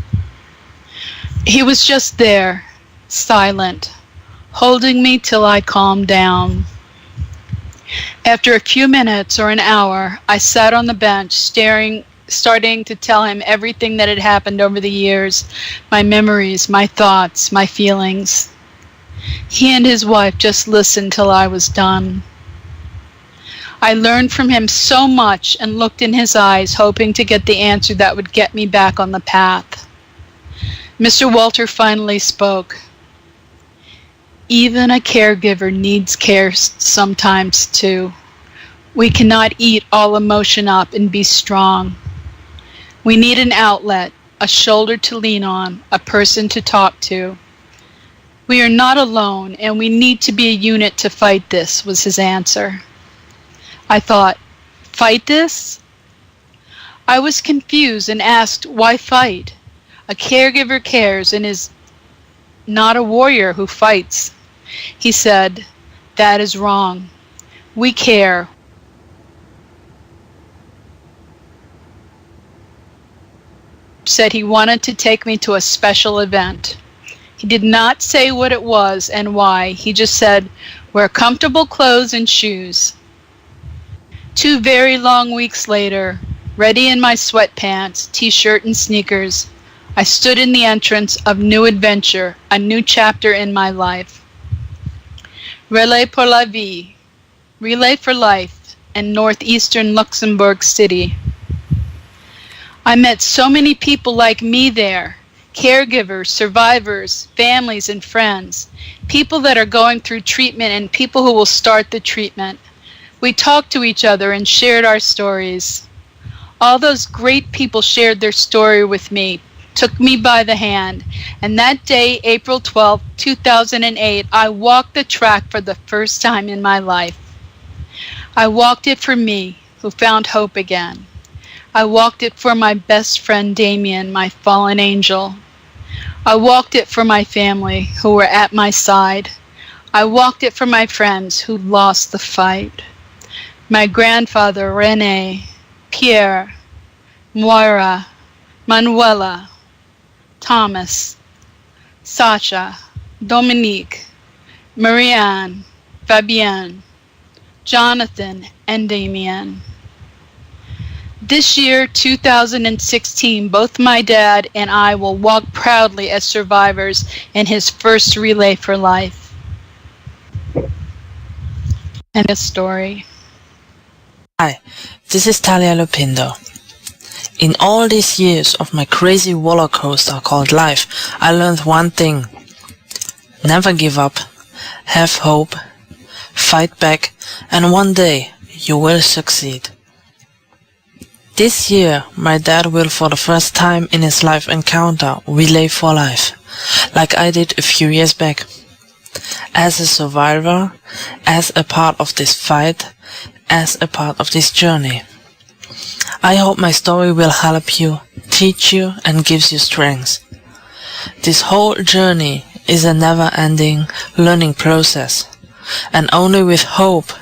He was just there, silent, holding me till I calmed down. After a few minutes or an hour, I sat on the bench, starting to tell him everything that had happened over the years, my memories, my thoughts, my feelings. He and his wife just listened till I was done. I learned from him so much and looked in his eyes, hoping to get the answer that would get me back on the path. Mr. Walter finally spoke. Even a caregiver needs care sometimes too. We cannot eat all emotion up and be strong. We need an outlet, a shoulder to lean on, a person to talk to. We are not alone, and we need to be a unit to fight this, was his answer. I thought, fight this? I was confused and asked, why fight? A caregiver cares and is not a warrior who fights. He said, "That is wrong. We care." Said he wanted to take me to a special event. He did not say what it was and why. He just said, "Wear comfortable clothes and shoes." 2 very long weeks later, ready in my sweatpants, t-shirt, and sneakers, I stood in the entrance of new adventure, a new chapter in my life. Relais pour la vie, Relay for Life, in northeastern Luxembourg City. I met so many people like me there, caregivers, survivors, families, and friends, people that are going through treatment and people who will start the treatment. We talked to each other and shared our stories. All those great people shared their story with me, took me by the hand, and that day, April 12, 2008, I walked the track for the first time in my life. I walked it for me, who found hope again. I walked it for my best friend Damien, my fallen angel. I walked it for my family, who were at my side. I walked it for my friends who lost the fight. My grandfather, René, Pierre, Moira, Manuela, Thomas, Sacha, Dominique, Marianne, Fabienne, Jonathan, and Damien. This year, 2016, both my dad and I will walk proudly as survivors in his first Relay for Life. And a story. Hi, this is Talia Lupindo. In all these years of my crazy roller coaster called life, I learned one thing. Never give up, have hope, fight back, and one day you will succeed. This year, my dad will for the first time in his life encounter Relay for Life, like I did a few years back. As a survivor, as a part of this fight, as a part of this journey. I hope my story will help you, teach you, and gives you strength. This whole journey is a never-ending learning process, and only with hope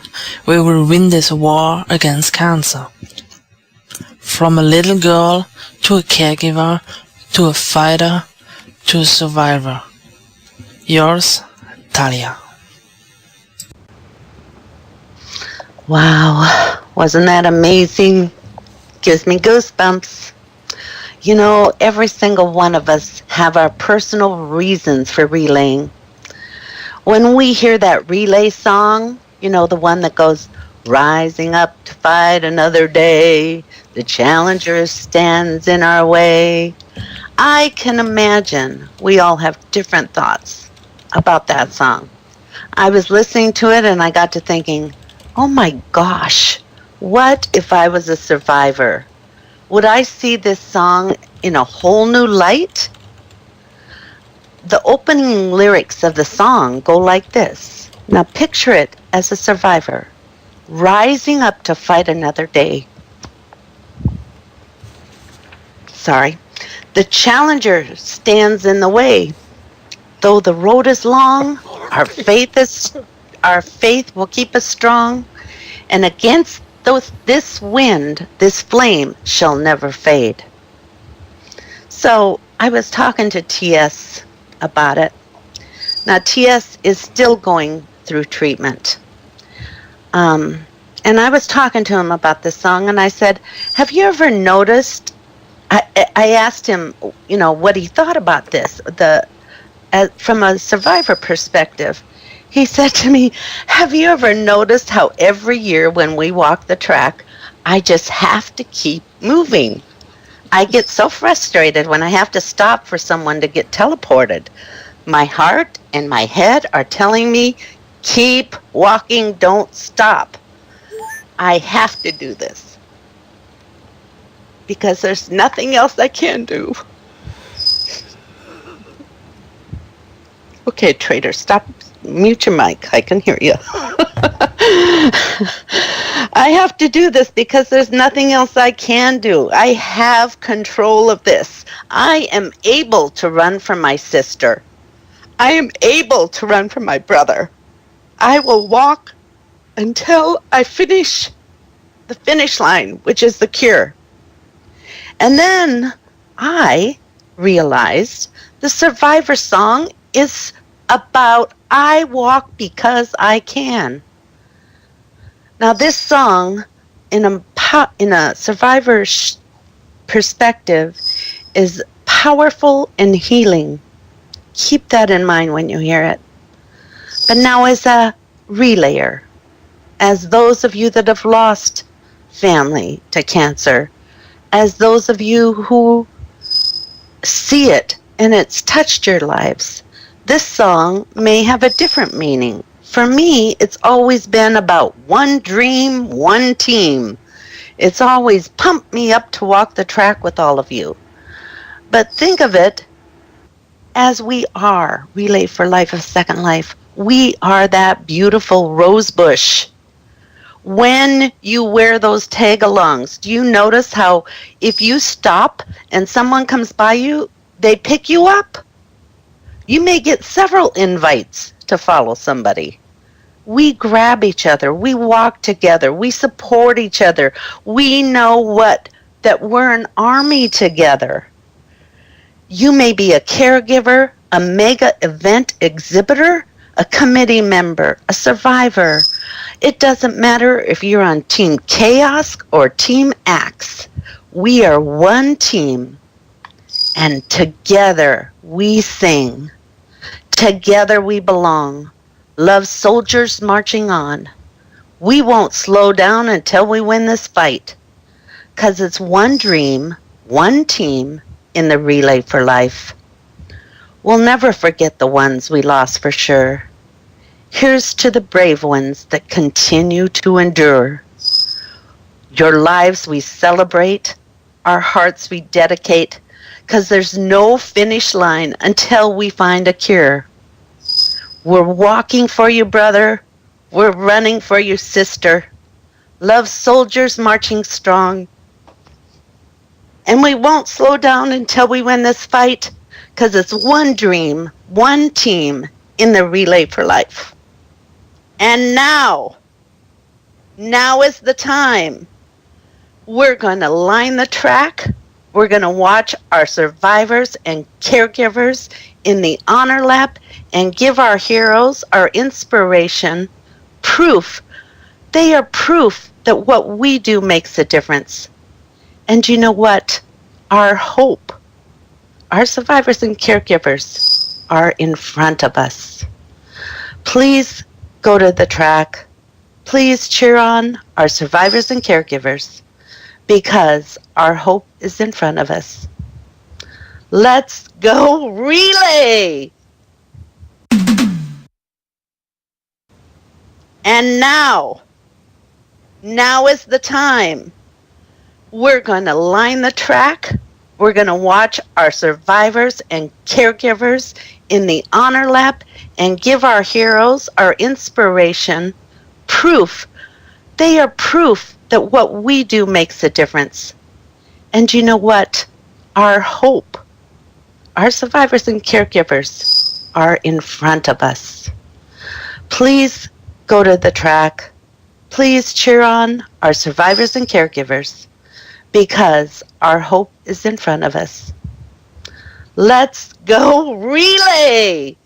we will win this war against cancer. From a little girl to a caregiver, to a fighter, to a survivor. Yours, Talia. Wow, wasn't that amazing? Gives me goosebumps. You know, every single one of us have our personal reasons for relaying. When we hear that relay song, you know, the one that goes, "Rising up to fight another day, the challenger stands in our way." I can imagine we all have different thoughts about that song. I was listening to it and I got to thinking, oh my gosh, what if I was a survivor? Would I see this song in a whole new light? The opening lyrics of the song go like this. Now picture it as a survivor, rising up to fight another day. Sorry. The challenger stands in the way. Though the road is long, our faith will keep us strong, and against this wind, this flame shall never fade. So I was talking to TS about it. Now TS is still going through treatment. And I was talking to him about this song, and I said, have you ever noticed, I asked him, you know, what he thought about this, from a survivor perspective. He said to me, have you ever noticed how every year when we walk the track, I just have to keep moving? I get so frustrated when I have to stop for someone to get teleported. My heart and my head are telling me, keep walking, don't stop. I have to do this because there's nothing else I can do. Okay, Trader, stop. Mute your mic. I can hear you. I have to do this because there's nothing else I can do. I have control of this. I am able to run from my sister. I am able to run from my brother. I will walk until I finish the finish line, which is the cure. And then I realized the Survivor song is about I walk because I can. Now this song, in a Survivor perspective, is powerful and healing. Keep that in mind when you hear it. But now as a relayer, as those of you that have lost family to cancer, as those of you who see it and it's touched your lives, this song may have a different meaning. For me, it's always been about one dream, one team. It's always pumped me up to walk the track with all of you. But think of it as we are Relay for Life of Second Life. We are that beautiful rose bush. When you wear those tag-alongs, do you notice how if you stop and someone comes by you, they pick you up? You may get several invites to follow somebody. We grab each other. We walk together. We support each other. We know that we're an army together. You may be a caregiver, a mega event exhibitor, a committee member, a survivor. It doesn't matter if you're on Team Chaos or Team Axe. We are one team, and together we sing. Together we belong. Love soldiers marching on. We won't slow down until we win this fight, 'cause it's one dream, one team in the Relay for Life. We'll never forget the ones we lost for sure. Here's to the brave ones that continue to endure. Your lives we celebrate, our hearts we dedicate, 'cause there's no finish line until we find a cure. We're walking for you, brother. We're running for you, sister. Love soldiers marching strong. And we won't slow down until we win this fight, 'cause it's one dream, one team in the Relay for Life. And now is the time. We're going to line the track. We're going to watch our survivors and caregivers in the honor lap and give our heroes, our inspiration, proof. They are proof that what we do makes a difference. And you know what? Our hope, our survivors and caregivers are in front of us. Please go to the track. Please cheer on our survivors and caregivers, because our hope is in front of us. Let's go relay! And now is the time. We're going to line the track. We're going to watch our survivors and caregivers in the honor lap and give our heroes, our inspiration, proof. They are proof that what we do makes a difference. And you know what? Our hope, our survivors and caregivers are in front of us. Please go to the track. Please cheer on our survivors and caregivers, because our hope is in front of us. Let's go relay!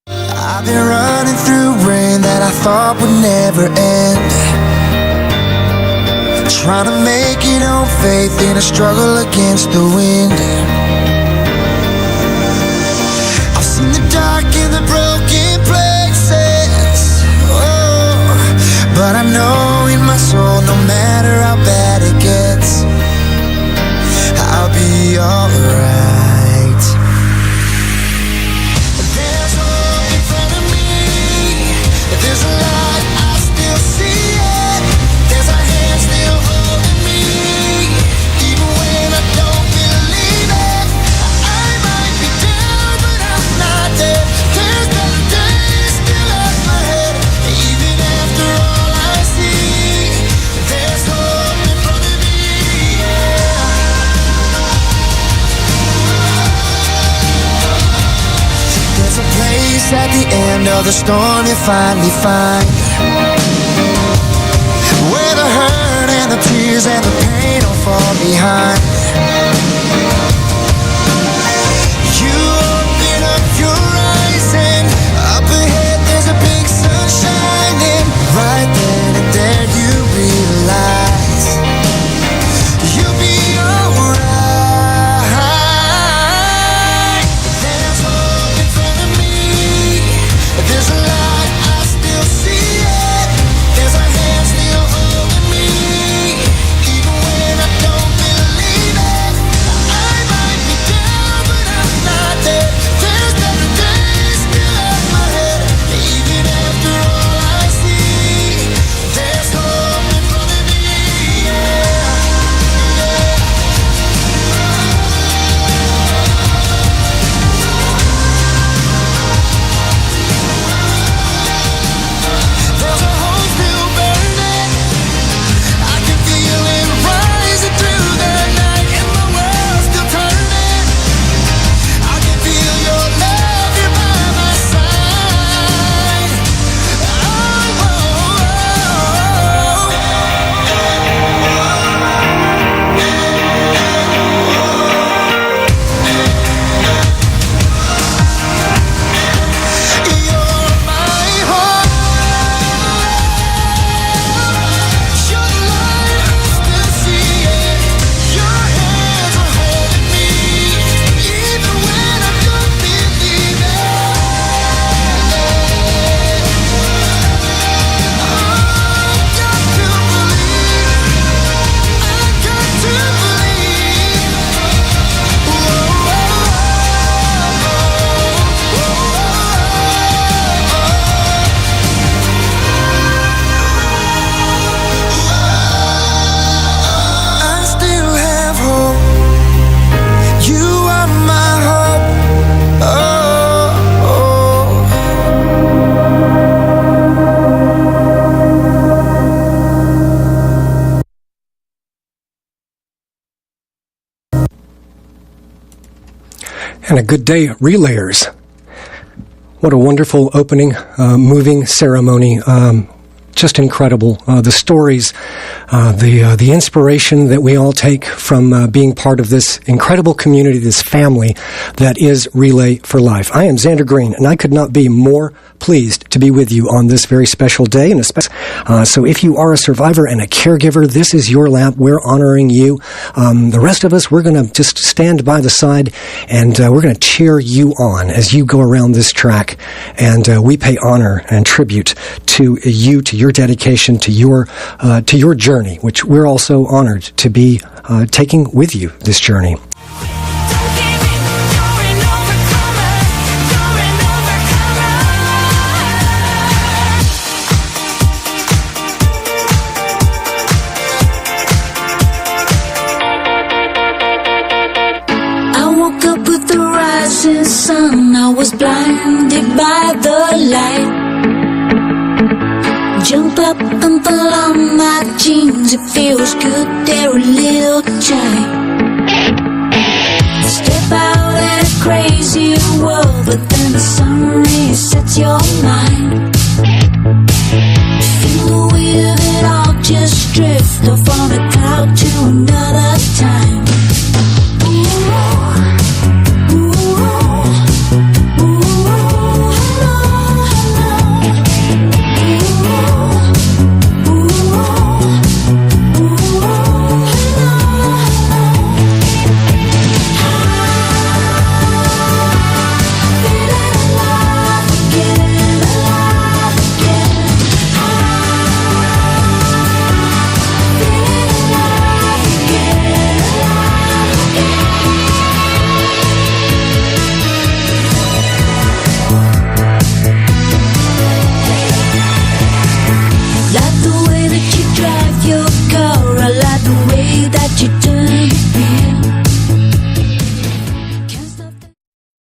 I've been running through rain that I thought would never end, trying to make it on faith in a struggle against the wind. I've seen the dark and the broken places, but I know in my soul, no matter how bad it gets, I'll be alright. There's hope in front of me. There's a light, I still see it. There's a hand still holding me, even when I don't believe it. I might be down, but I'm not dead. There's end of the storm you finally find where the hurt and the tears and the pain all fall behind. You open up your eyes and up ahead there's a big sun shining. Right then and there you realize you'll be alright. There's hope in front of me. There's a light, I still see it. There's a hand still holding me. Even when I don't believe it, I might be down, but I'm not dead. There's better days still at my head. Even after all I see, there's hope in front of me. There's a hope still burning. I can feel it rising through the night, and the world's still turning. I can feel your love here by my side. You're my hope. Your light, I still see it. Your hands are holding me, even when I don't believe it. I got to I still have hope. You are my hope. And a good day, relayers. What a wonderful opening, moving ceremony. Just incredible. The stories, the inspiration that we all take from being part of this incredible community, this family that is Relay for Life. I am Xander Green, and I could not be more pleased to be with you on this very special day. And so if you are a survivor and a caregiver, this is your lap. We're honoring you. The rest of us, we're going to just stand by the side, and we're going to cheer you on as you go around this track. And we pay honor and tribute to you, to your dedication, to your journey, which we're also honored to be taking with you this journey. I woke up with the rising sun. I was blinded by the light. Jump up and pull on my jeans. It feels good, they're a little tight. Step out in a crazy world, but then the sun resets your mind.